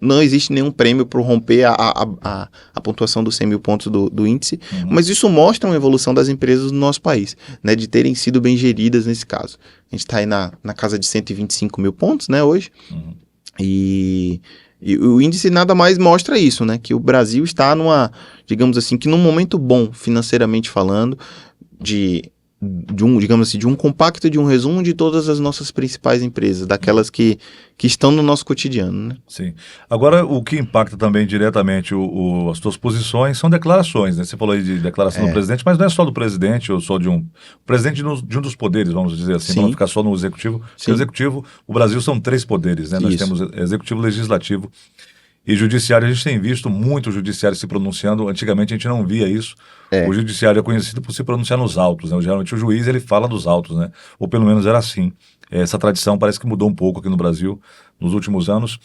Não existe nenhum prêmio para romper a pontuação dos 100 mil pontos do índice, mas isso mostra uma evolução das empresas do nosso país, né? De terem sido bem geridas nesse caso. A gente está aí na casa de 125 mil pontos, né, hoje. E o índice nada mais mostra isso, né? Que o Brasil está digamos assim, que num momento bom, financeiramente falando, digamos assim, de um compacto, de um resumo de todas as nossas principais empresas, daquelas que estão no nosso cotidiano, né? Sim. Agora, o que impacta também diretamente as suas posições são declarações, né? Você falou aí de declaração do presidente, mas não é só do presidente ou só de um presidente de um dos poderes, vamos dizer assim, para não ficar só no executivo. Porque o executivo, o Brasil são 3 poderes, né? Nós temos executivo, legislativo e judiciário. A gente tem visto muito o judiciário se pronunciando. Antigamente a gente não via isso. O judiciário é conhecido por se pronunciar nos autos, né? Geralmente o juiz ele fala dos autos, né? Ou pelo menos era assim. Essa tradição parece que mudou um pouco aqui no Brasil nos últimos anos.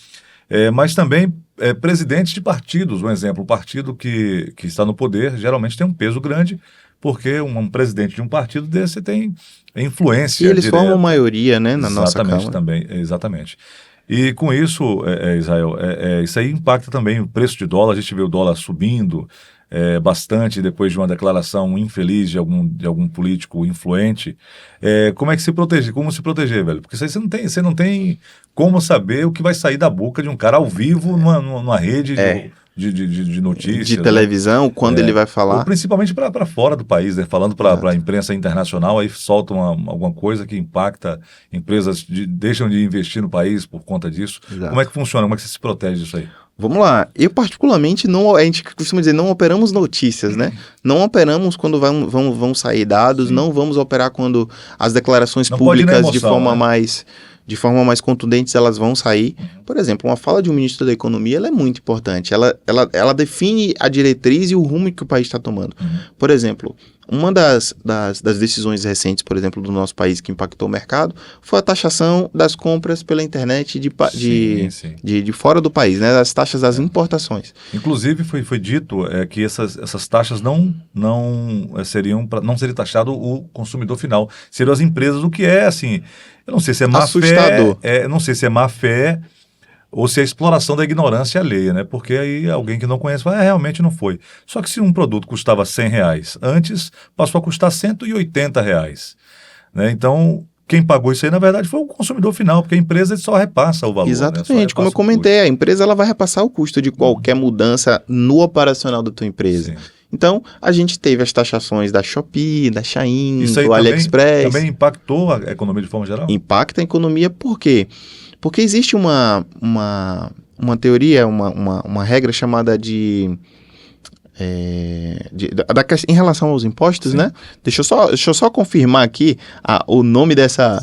Mas também presidentes de partidos, um exemplo, o partido que está no poder geralmente tem um peso grande, porque um presidente de um partido desse tem influência. E eles formam maioria, né, na nossa Câmara. Exatamente, também, exatamente. E com isso, Israel, isso aí impacta também o preço de dólar. A gente vê o dólar subindo bastante depois de uma declaração infeliz de algum político influente. Como é que se proteger? Como se proteger, velho? Porque isso aí você não tem como saber o que vai sair da boca de um cara ao vivo numa rede de notícias. De televisão, né? Quando ele vai falar. Ou principalmente para fora do país, né? Falando para a imprensa internacional, aí soltam alguma coisa que impacta, empresas deixam de investir no país por conta disso. Exato. Como é que funciona? Como é que você se protege disso aí? Vamos lá, eu particularmente, a gente costuma dizer, não operamos notícias, né? Não operamos quando vão sair dados, não vamos operar quando as declarações públicas emoção, de forma mais contundentes elas vão sair. Por exemplo, uma fala de um ministro da Economia ela é muito importante, ela define a diretriz e o rumo que o país está tomando. Por exemplo, uma das decisões recentes, por exemplo, do nosso país que impactou o mercado foi a taxação das compras pela internet de fora do país, né? Das taxas das importações. Inclusive foi dito que essas taxas não seriam taxado o consumidor final, seriam as empresas, o que é assim, eu não sei se é má assustador. Fé, não sei se é má fé ou se é exploração da ignorância alheia, né? Porque aí alguém que não conhece fala, realmente não foi. Só que se um produto custava R$100, antes passou a custar R$180, né? Então, quem pagou isso aí, na verdade, foi o consumidor final, porque a empresa só repassa o valor. Exatamente, né? Como eu comentei, a empresa ela vai repassar o custo de qualquer mudança no operacional da tua empresa. Sim. Então, a gente teve as taxações da Shopee, da Shein, do AliExpress. Também impactou a economia de forma geral? Impacta a economia por quê? Porque existe uma teoria, uma regra chamada em relação aos impostos, né? Deixa eu só confirmar aqui o nome dessa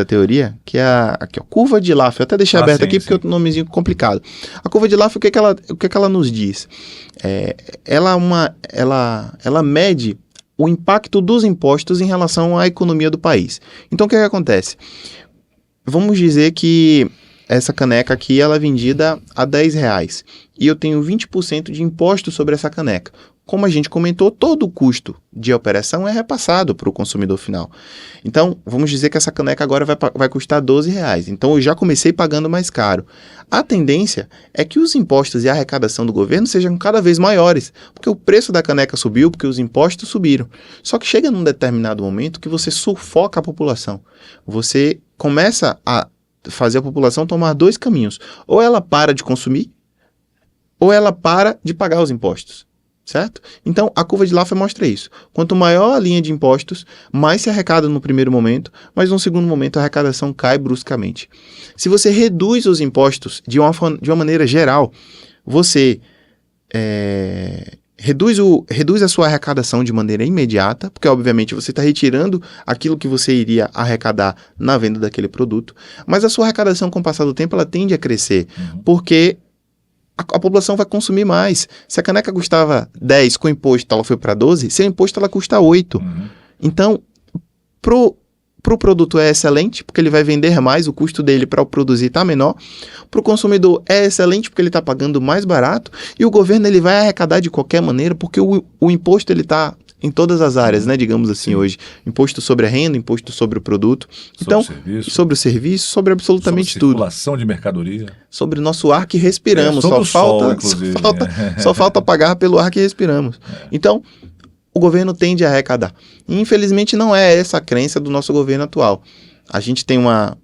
teoria, que é a curva de Laffer. Eu até deixei aberto aqui porque é um nomezinho complicado. A curva de Laffer, o que ela nos diz? Ela mede o impacto dos impostos em relação à economia do país. Então, o que acontece? Vamos dizer que essa caneca aqui ela é vendida a R$10 e eu tenho 20% de imposto sobre essa caneca. Como a gente comentou, todo o custo de operação é repassado para o consumidor final. Então, vamos dizer que essa caneca agora vai custar R$12. Então, eu já comecei pagando mais caro. A tendência é que os impostos e a arrecadação do governo sejam cada vez maiores, porque o preço da caneca subiu, porque os impostos subiram. Só que chega num determinado momento que você sufoca a população. Você começa a fazer a população tomar 2 caminhos. Ou ela para de consumir, ou ela para de pagar os impostos, certo? Então, a curva de Laffer mostra isso. Quanto maior a linha de impostos, mais se arrecada no primeiro momento, mas no segundo momento a arrecadação cai bruscamente. Se você reduz os impostos de uma maneira geral, você reduz a sua arrecadação de maneira imediata, porque obviamente você está retirando aquilo que você iria arrecadar na venda daquele produto, mas a sua arrecadação com o passar do tempo ela tende a crescer, porque a população vai consumir mais. Se a caneca custava 10 com imposto, ela foi para 12, sem imposto ela custa 8. Então, pro produto é excelente, porque ele vai vender mais, o custo dele para produzir está menor. Para o consumidor é excelente, porque ele está pagando mais barato. E o governo ele vai arrecadar de qualquer maneira, porque o imposto ele está em todas as áreas, né, digamos assim, hoje. Imposto sobre a renda, imposto sobre o produto. Então, sobre o serviço, sobre absolutamente tudo. Circulação de mercadoria. Sobre o nosso ar que respiramos. Só falta pagar pelo ar que respiramos. Então, o governo tende a arrecadar. E, infelizmente, não é essa a crença do nosso governo atual. A gente tem uma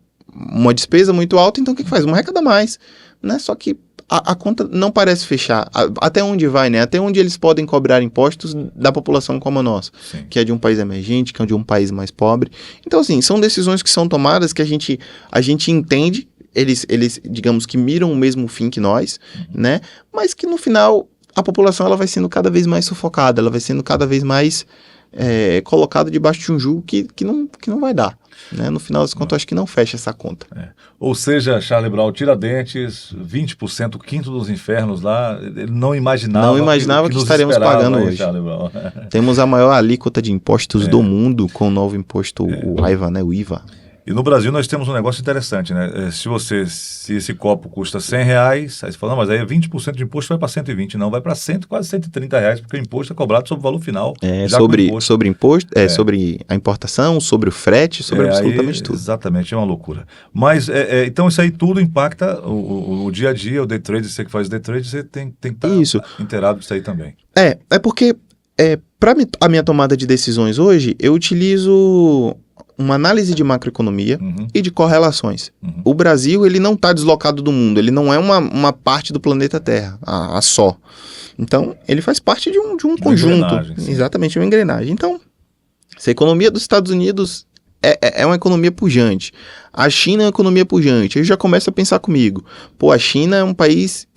despesa muito alta, então o que faz? Uma arrecada mais, né? Só que a conta não parece fechar. Até onde vai, né? Até onde eles podem cobrar impostos da população como a nossa, Sim. que é de um país emergente, que é de um país mais pobre. Então, assim, são decisões que são tomadas que a gente entende, eles, digamos que miram o mesmo fim que nós, né? Mas que no final a população ela vai sendo cada vez mais sufocada, ela vai sendo cada vez mais colocada debaixo de um jugo que não vai dar. Né? No final das contas, eu acho que não fecha essa conta. Ou seja, Charlie Brown, Tiradentes, 20%, o quinto dos infernos lá, ele não imaginava que estaremos pagando aí, hoje. Charlie Brown. Temos a maior alíquota de impostos do mundo com o novo imposto, o IVA, né? O IVA. E no Brasil nós temos um negócio interessante, né? Se esse copo custa R$100, aí você fala, não, mas aí 20% de imposto vai para 120, não, vai para quase R$130, porque o imposto é cobrado sobre o valor final. Sobre imposto, sobre a importação, sobre o frete, sobre absolutamente tudo. Exatamente, é uma loucura. Mas, então isso aí tudo impacta o dia a dia, o day trade, você que faz day trade, você tem que estar inteirado disso aí também. É porque, para a minha tomada de decisões hoje, eu utilizo uma análise de macroeconomia e de correlações. O Brasil, ele não está deslocado do mundo, ele não é uma parte do planeta Terra, a só. Então, ele faz parte de um conjunto. Exatamente, uma engrenagem. Então, se a economia dos Estados Unidos é uma economia pujante, a China é uma economia pujante, aí já começa a pensar comigo, a China é um país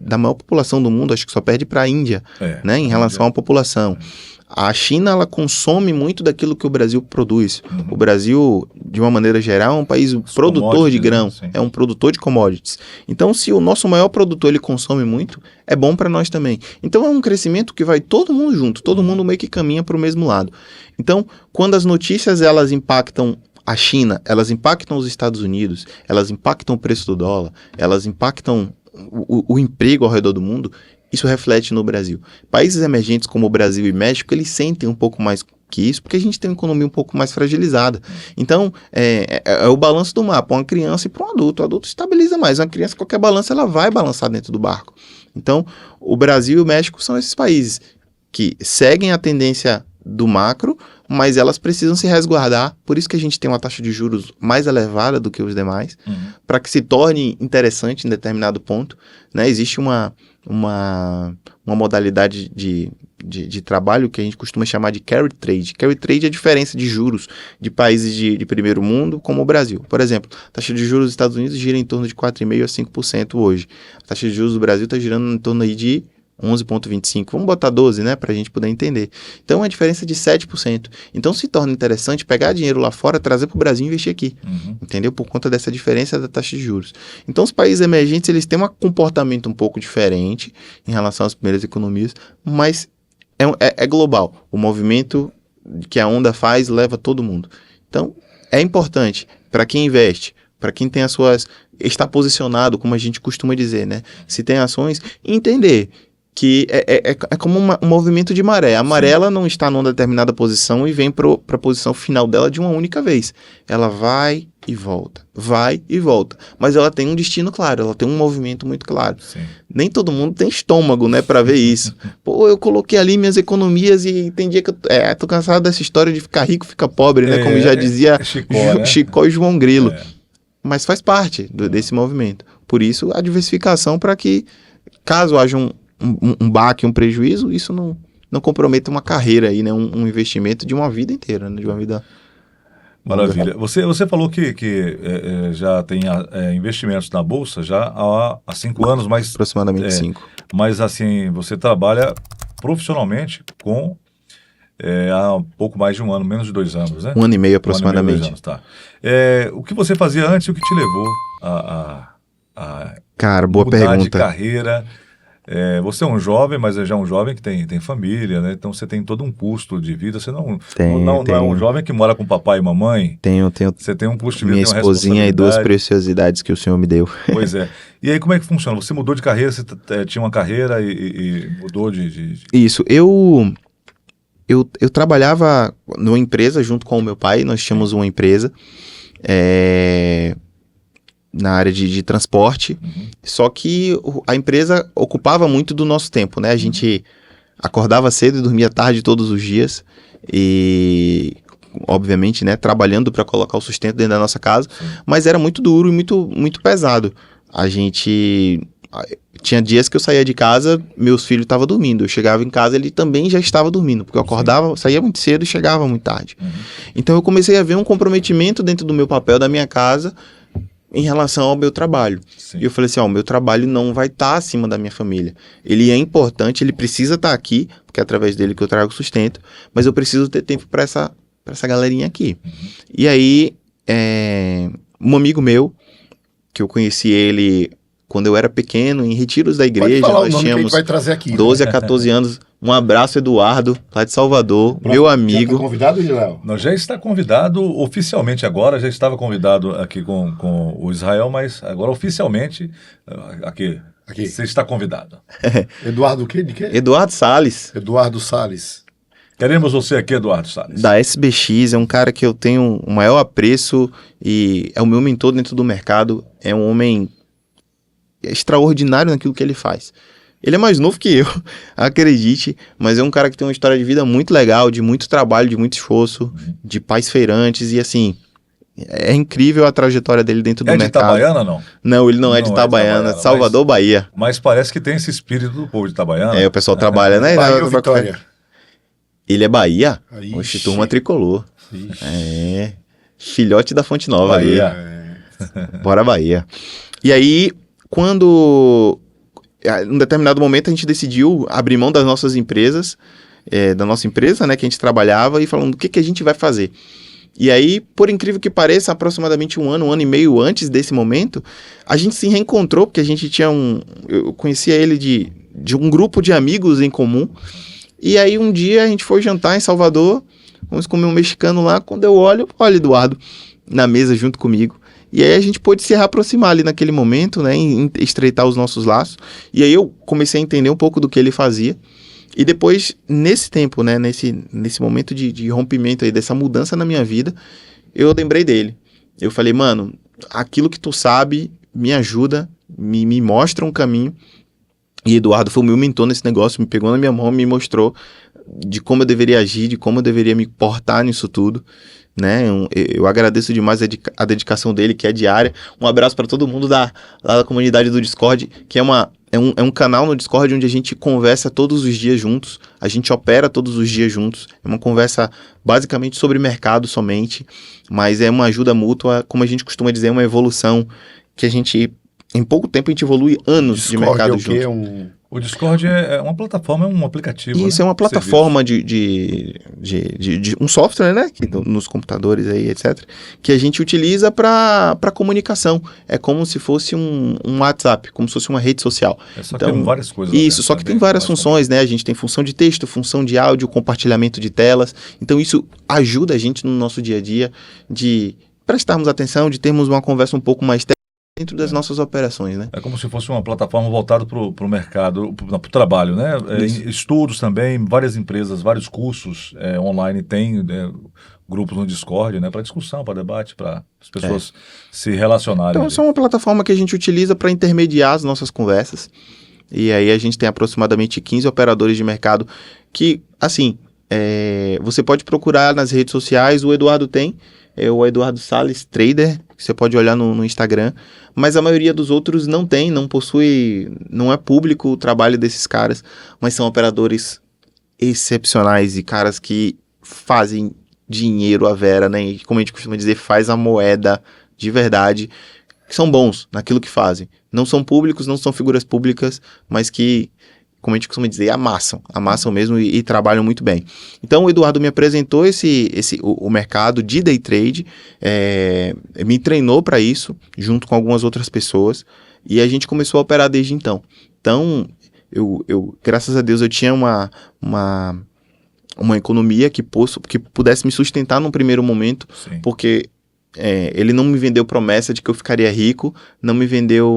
da maior população do mundo, acho que só perde para a Índia, né, em relação à população. A China, ela consome muito daquilo que o Brasil produz. O Brasil, de uma maneira geral, é um país produtor de grão, é um produtor de commodities. Então, se o nosso maior produtor ele consome muito, é bom para nós também. Então, é um crescimento que vai todo mundo junto, todo mundo meio que caminha para o mesmo lado. Então, quando as notícias elas impactam a China, elas impactam os Estados Unidos, elas impactam o preço do dólar, elas impactam o emprego ao redor do mundo, isso reflete no Brasil. Países emergentes como o Brasil e México, eles sentem um pouco mais que isso, porque a gente tem uma economia um pouco mais fragilizada. Então, é o balanço do mar, para uma criança e para um adulto. O adulto estabiliza mais. Uma criança, qualquer balanço, ela vai balançar dentro do barco. Então, o Brasil e o México são esses países que seguem a tendência do macro, mas elas precisam se resguardar. Por isso que a gente tem uma taxa de juros mais elevada do que os demais, para que se torne interessante em determinado ponto. Né? Existe uma modalidade de trabalho que a gente costuma chamar de carry trade. Carry trade é a diferença de juros de países de primeiro mundo, como o Brasil. Por exemplo, a taxa de juros dos Estados Unidos gira em torno de 4,5% a 5% hoje. A taxa de juros do Brasil está girando em torno aí de 11,25%. Vamos botar 12%, né, para a gente poder entender. Então, é uma diferença de 7%. Então, se torna interessante pegar dinheiro lá fora, trazer para o Brasil e investir aqui. Entendeu? Por conta dessa diferença da taxa de juros. Então, os países emergentes, eles têm um comportamento um pouco diferente em relação às primeiras economias, mas é global. O movimento que a onda faz leva todo mundo. Então, é importante para quem investe, para quem tem está posicionado, como a gente costuma dizer, né? Se tem ações, entender que é como um movimento de maré. A maré ela não está numa determinada posição e vem para a posição final dela de uma única vez. Ela vai e volta, mas ela tem um destino claro, ela tem um movimento muito claro. Sim. Nem todo mundo tem estômago, né, para ver isso. Eu coloquei ali minhas economias e tem dia que tô cansado dessa história de ficar rico, ficar pobre, né, como já dizia Chicó e João Grilo. Mas faz parte desse movimento. Por isso, a diversificação para que caso haja um baque, um prejuízo, isso não comprometa uma carreira aí, né? Um investimento de uma vida inteira, né? De uma vida... Maravilha. Você falou que já tem investimentos na Bolsa já há 5 anos, mas... Aproximadamente 5. Mas, assim, você trabalha profissionalmente há um pouco mais de um ano, menos de 2 anos, né? 1 ano e meio 1 aproximadamente. ano e meio, 2 anos, tá. O que você fazia antes e o que te levou a Cara, boa mudar pergunta. de carreira? Você é um jovem, mas é já um jovem que tem família, né? Então você tem todo um custo de vida. Você não é um jovem que mora com papai e mamãe. Tenho Você tem um custo de vida, minha tem uma esposinha e 2 responsabilidade. preciosidades que o Senhor me deu. Pois é. E aí como é que funciona? Você mudou de carreira, você tinha uma carreira e mudou de... Isso, eu trabalhava numa empresa junto com o meu pai, nós tínhamos uma empresa na área de transporte, só que a empresa ocupava muito do nosso tempo, né? A gente acordava cedo e dormia tarde todos os dias e, obviamente, né, trabalhando para colocar o sustento dentro da nossa casa, mas era muito duro e muito, muito pesado. A gente... Tinha dias que eu saía de casa, meus filhos estavam dormindo. Eu chegava em casa, ele também já estava dormindo, porque eu acordava, saía muito cedo e chegava muito tarde. Então eu comecei a ver um comprometimento dentro do meu papel da minha casa em relação ao meu trabalho. Sim. E eu falei assim, o meu trabalho não vai estar acima da minha família. Ele é importante, ele precisa estar aqui, porque é através dele que eu trago sustento, mas eu preciso ter tempo para essa galerinha aqui. E aí, um amigo meu, que eu conheci ele quando eu era pequeno, em retiros da igreja, Pode falar nós o nome que a gente tínhamos vai trazer aqui. 12 a 14 anos. Um abraço, Eduardo, lá de Salvador, meu Já amigo. tá convidado, Léo? Não, já está convidado oficialmente agora, já estava convidado aqui com o Israel, mas agora oficialmente aqui. Você está convidado. Eduardo o quê? De quê? Eduardo Salles, Eduardo Salles. Queremos você aqui, Eduardo Salles. da SBX, é um cara que eu tenho o maior apreço e é o meu mentor dentro do mercado. É um homem extraordinário naquilo que ele faz. Ele é mais novo que eu, acredite, mas é um cara que tem uma história de vida muito legal, de muito trabalho, de muito esforço, de pais feirantes e assim, é incrível a trajetória dele dentro do É de mercado. Itabaiana, não? Não, ele não é de Itabaiana, Salvador, Bahia. Mas parece que tem esse espírito do povo de Itabaiana. O pessoal trabalha, né? Bahia ou Vitória? Ele é Bahia? Ixi. Oxe, turma tricolor. Ixi. Filhote da Fonte Nova. Bahia. Aí. Bora Bahia. E aí, quando... Em um determinado momento a gente decidiu abrir mão das nossas empresas, da nossa empresa, né, que a gente trabalhava, e falando o que a gente vai fazer. E aí, por incrível que pareça, aproximadamente um ano e meio antes desse momento, a gente se reencontrou, porque a gente tinha eu conhecia ele de um grupo de amigos em comum, e aí um dia a gente foi jantar em Salvador, vamos comer um mexicano lá, quando eu olho Eduardo na mesa junto comigo. E aí a gente pôde se reaproximar ali naquele momento, né, estreitar os nossos laços. E aí eu comecei a entender um pouco do que ele fazia. E depois, nesse tempo, né, nesse momento de rompimento aí, dessa mudança na minha vida, eu lembrei dele. Eu falei, mano, aquilo que tu sabe me ajuda, me mostra um caminho. E Eduardo foi o meu mentor nesse negócio, me pegou na minha mão, me mostrou de como eu deveria agir, de como eu deveria me portar nisso tudo. Né? Eu agradeço demais a dedicação dele, que é diária. Um abraço para todo mundo lá da comunidade do Discord, que é um canal no Discord onde a gente conversa todos os dias juntos, a gente opera todos os dias juntos. É uma conversa basicamente sobre mercado somente, mas é uma ajuda mútua, como a gente costuma dizer, uma evolução que a gente, em pouco tempo, a gente evolui anos de mercado junto. O Discord é uma plataforma, é um aplicativo. Isso, né? É uma plataforma de um software, né? Nos computadores aí, etc. Que a gente utiliza para comunicação. É como se fosse um WhatsApp, como se fosse uma rede social. Só que tem várias coisas. Isso, só que tem várias funções, né? A gente tem função de texto, função de áudio, compartilhamento de telas. Então isso ajuda a gente no nosso dia a dia de prestarmos atenção, de termos uma conversa um pouco mais dentro das nossas operações, né? É como se fosse uma plataforma voltada para o mercado, para o trabalho, né? Estudos também, várias empresas, vários cursos online tem grupos no Discord, né? Para discussão, para debate, para as pessoas se relacionarem. Então, essa é uma plataforma que a gente utiliza para intermediar as nossas conversas. E aí a gente tem aproximadamente 15 operadores de mercado que, assim, você pode procurar nas redes sociais, o Eduardo tem, é o Eduardo Salles Trader, você pode olhar no Instagram, mas a maioria dos outros não tem, não possui, não é público o trabalho desses caras, mas são operadores excepcionais e caras que fazem dinheiro à vera, né? E como a gente costuma dizer, faz a moeda de verdade, que são bons naquilo que fazem. Não são públicos, não são figuras públicas, mas que, como a gente costuma dizer, amassam mesmo e trabalham muito bem. Então o Eduardo me apresentou o mercado de day trade, me treinou para isso, junto com algumas outras pessoas, e a gente começou a operar desde então. Então, eu graças a Deus, eu tinha uma economia que pudesse me sustentar num primeiro momento, Sim. porque ele não me vendeu promessa de que eu ficaria rico, não me vendeu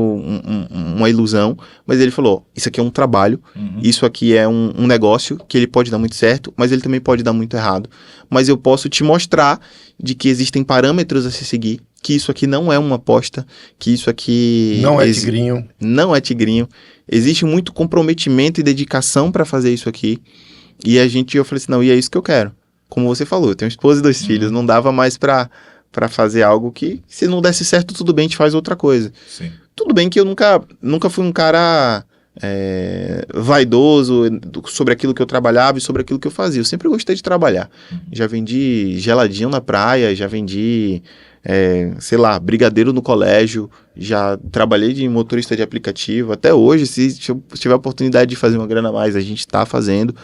uma ilusão, mas ele falou, isso aqui é um trabalho, isso aqui é um negócio que ele pode dar muito certo, mas ele também pode dar muito errado. Mas eu posso te mostrar de que existem parâmetros a se seguir, que isso aqui não é uma aposta, que isso aqui... Não é tigrinho. Não é tigrinho. Existe muito comprometimento e dedicação para fazer isso aqui. E eu falei assim, não, e é isso que eu quero. Como você falou, eu tenho esposa e 2 filhos, não dava mais para fazer algo que, se não desse certo, tudo bem, a gente faz outra coisa. Sim. Tudo bem que eu nunca fui um cara vaidoso sobre aquilo que eu trabalhava e sobre aquilo que eu fazia. Eu sempre gostei de trabalhar. Já vendi geladinho na praia, já vendi, brigadeiro no colégio, já trabalhei de motorista de aplicativo. Até hoje, se eu tiver a oportunidade de fazer uma grana a mais, a gente está fazendo.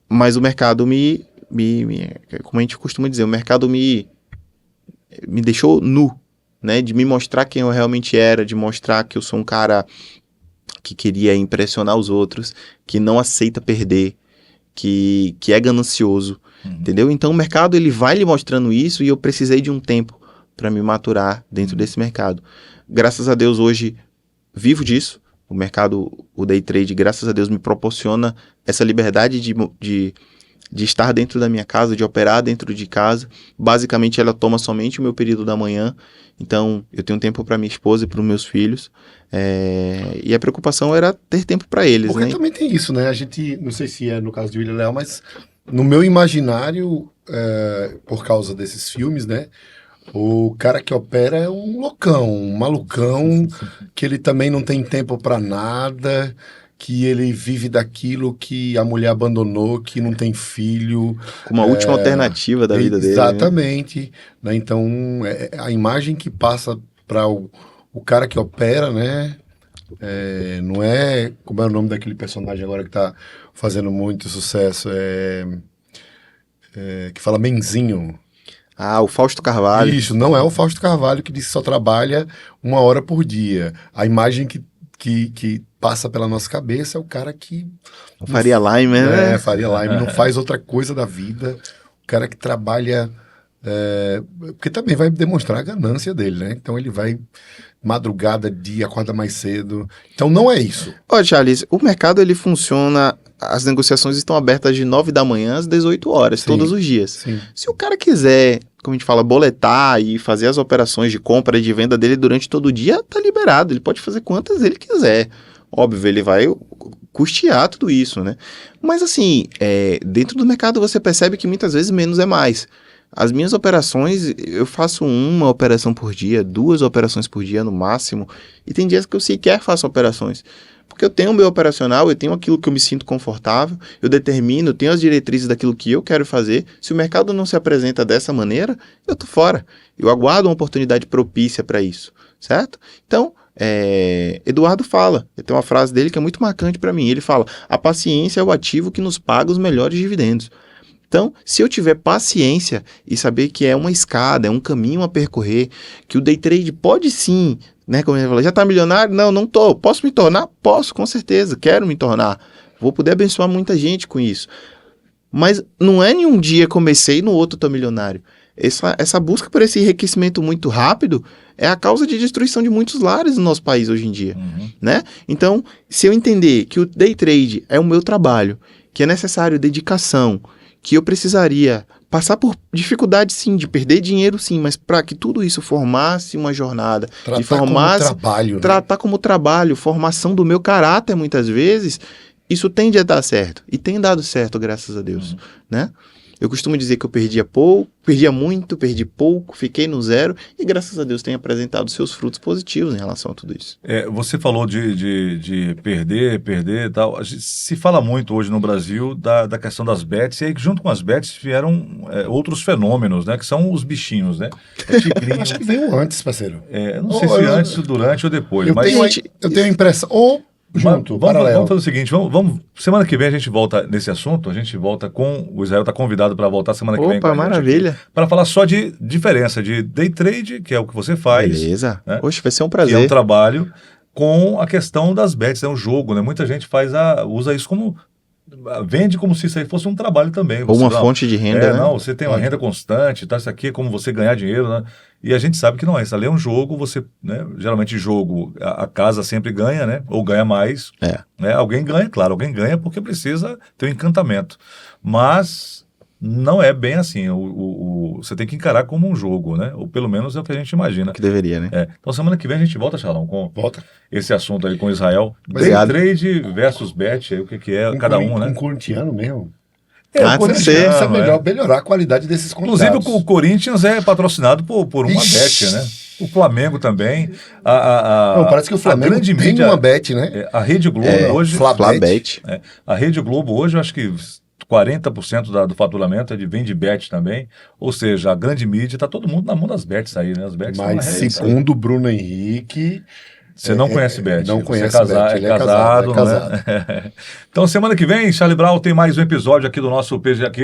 Mas o mercado como a gente costuma dizer, o mercado me deixou nu, né? De me mostrar quem eu realmente era, de mostrar que eu sou um cara que queria impressionar os outros, que não aceita perder, que é ganancioso, entendeu? Então o mercado ele vai lhe mostrando isso e eu precisei de um tempo para me maturar dentro desse mercado. Graças a Deus hoje vivo disso. O mercado, o day trade, graças a Deus me proporciona essa liberdade de estar dentro da minha casa, de operar dentro de casa. Basicamente, ela toma somente o meu período da manhã. Então, eu tenho tempo para minha esposa e para os meus filhos. E a preocupação era ter tempo para eles. Porque né? também tem isso, né? A gente, não sei se é no caso de William Leal, mas no meu imaginário, por causa desses filmes, né? O cara que opera é um loucão, um malucão, que ele também não tem tempo para nada, que ele vive daquilo que a mulher abandonou, que não tem filho. Como a última alternativa da vida dele. Exatamente. Né? Então, a imagem que passa para o cara que opera, né? Não é... Como é o nome daquele personagem agora que está fazendo muito sucesso? Que fala Menzinho. O Fausto Carvalho. Isso, não é o Fausto Carvalho que diz que só trabalha 1 hora por dia. A imagem que passa pela nossa cabeça é o cara que... Faria Lime, né? Faria Lime, não faz outra coisa da vida. O cara que trabalha... porque também vai demonstrar a ganância dele, né? Então ele vai madrugada, dia, acorda mais cedo. Então não é isso. Charles, o mercado ele funciona... As negociações estão abertas de 9 da manhã às 18 horas, Sim, todos os dias. sim. Se o cara quiser, como a gente fala, boletar e fazer as operações de compra e de venda dele durante todo o dia, tá liberado. Ele pode fazer quantas ele quiser. Óbvio, ele vai custear tudo isso, né? Mas assim, dentro do mercado você percebe que muitas vezes menos é mais. As minhas operações, eu faço 1 operação por dia, 2 operações por dia no máximo. E tem dias que eu sequer faço operações. Porque eu tenho o meu operacional, eu tenho aquilo que eu me sinto confortável, eu determino, eu tenho as diretrizes daquilo que eu quero fazer. Se o mercado não se apresenta dessa maneira, eu tô fora. Eu aguardo uma oportunidade propícia para isso, certo? Então, Eduardo fala, tem uma frase dele que é muito marcante para mim. Ele fala, a paciência é o ativo que nos paga os melhores dividendos. Então, se eu tiver paciência e saber que é uma escada, é um caminho a percorrer, que o day trade pode sim, né, como ele falou, já tá milionário? Não, não tô. Posso me tornar? Posso, com certeza. Quero me tornar. Vou poder abençoar muita gente com isso. Mas não é em um dia comecei e no outro tô milionário. Essa busca por esse enriquecimento muito rápido é a causa de destruição de muitos lares no nosso país hoje em dia, né? Então, se eu entender que o day trade é o meu trabalho, que é necessário dedicação, que eu precisaria passar por dificuldade sim, de perder dinheiro sim, mas para que tudo isso formasse uma jornada, tratar como trabalho, formação do meu caráter muitas vezes, isso tende a dar certo, e tem dado certo, graças a Deus, né? Eu costumo dizer que eu perdia pouco, perdia muito, perdi pouco, fiquei no zero e graças a Deus tenho apresentado seus frutos positivos em relação a tudo isso. Você falou de perder e tal. Se fala muito hoje no Brasil da questão das bets, e aí junto com as bets vieram outros fenômenos, né? Que são os bichinhos, né? Tigrinho. Acho que veio antes, parceiro. Eu não sei se antes, durante ou depois. Eu Mas tenho a impressão. Ou junto, paralelo. Vamos fazer o seguinte, vamos, semana que vem a gente volta nesse assunto, a gente volta com, o Israel está convidado para voltar semana que vem. Opa, maravilha. Para falar só de diferença de day trade, que é o que você faz. Beleza. Né? Poxa, vai ser um Que prazer. é um trabalho, com a questão das bets, é um jogo, né? Muita gente usa isso como, vende como se isso aí fosse um trabalho também. Ou uma fonte de renda, né? Não, você tem uma renda constante, tá? Isso aqui é como você ganhar dinheiro, né? E a gente sabe que não é. Isso ali é um jogo, você, né? Geralmente jogo, a casa sempre ganha, né? Ou ganha mais. Né? Alguém ganha, claro, alguém ganha porque precisa ter um encantamento. Mas não é bem assim. Você tem que encarar como um jogo, né? Ou pelo menos é o que a gente imagina. Que deveria, né? Então semana que vem a gente volta, Charlão, com esse assunto aí com Israel. Day Obrigado. trade versus bet, aí o que é cada um, né? Um corintiano mesmo. Tem que ser. Precisa melhorar a qualidade desses contratos. Inclusive o Corinthians é patrocinado por uma bet, né? O Flamengo também. Não, parece que o Flamengo tem mídia, uma bet, né? A Rede Globo hoje... Flabet. A Rede Globo hoje, eu acho que 40% do faturamento vem de bet também. Ou seja, a grande mídia, está todo mundo na mão das bets aí, né? As bets. Mas segundo o Bruno Henrique... Você não conhece Bet. Não conhece Bet. Ele é casado. Né? Então, semana que vem, Charlie Brown tem mais um episódio aqui do nosso PG aqui,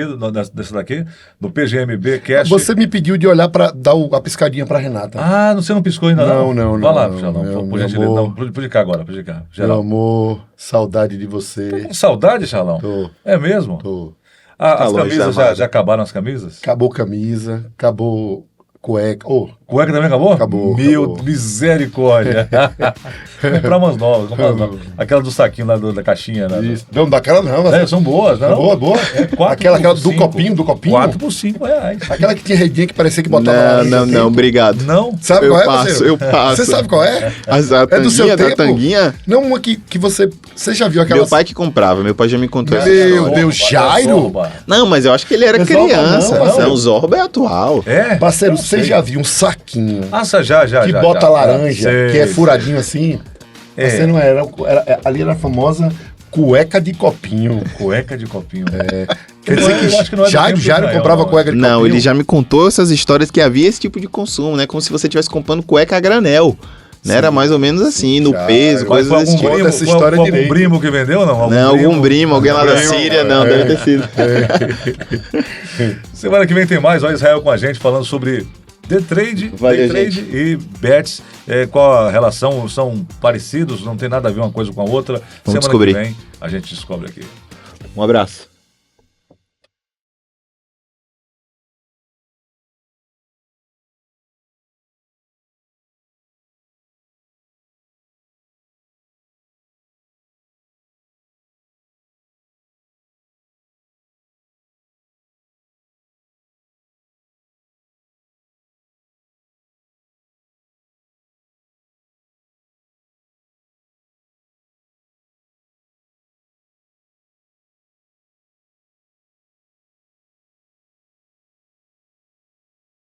desse daqui, do PGMB Cast. Você me pediu de olhar para dar a piscadinha para Renata. Você não piscou ainda não? Não. Vai lá, Charlão, por gentileza. Não, pode cá agora, pode cá. Meu amor, saudade de você. Tá com saudade, Charlão? Tô. É mesmo? Tô. As camisas, já acabaram as camisas? Acabou camisa, acabou... Cueca. Cueca também acabou? Acabou. Misericórdia. Comprar umas novas. Aquela do saquinho lá da caixinha. Isso. Não, daquela não. São boas, não? Boa. Aquela do copinho. 4 por 5 reais. Aquela que tinha redinha que parecia que botava Não, obrigado. Não? Sabe qual é, Eu passo. Você sabe qual é? É do seu tempo? Tanguinha? Não, uma que você já viu aquela... Meu pai que comprava, meu pai já me contou. Meu Deus, Jairo? Não, mas eu acho que ele era criança. Não, o Zorba é atual. Parceiro, você já viu um saquinho já. Que bota laranja, que é furadinho assim? Você não era... Ali era a famosa cueca de copinho. Cueca de copinho. Quer dizer que Jairo comprava cueca de copinho? Não, ele já me contou essas histórias que havia esse tipo de consumo, né? Como se você estivesse comprando cueca a granel. Né? Era mais ou menos assim, no peso, coisas desse tipo. Essa história foi algum primo que vendeu ou não? Algum primo, alguém lá da Síria, não, deve ter sido. Semana que vem tem mais, ó, Israel com a gente falando sobre day trade e bets, qual a relação, são parecidos, não tem nada a ver uma coisa com a outra. Vamos Semana descobrir. que vem a gente descobre aqui. Um abraço.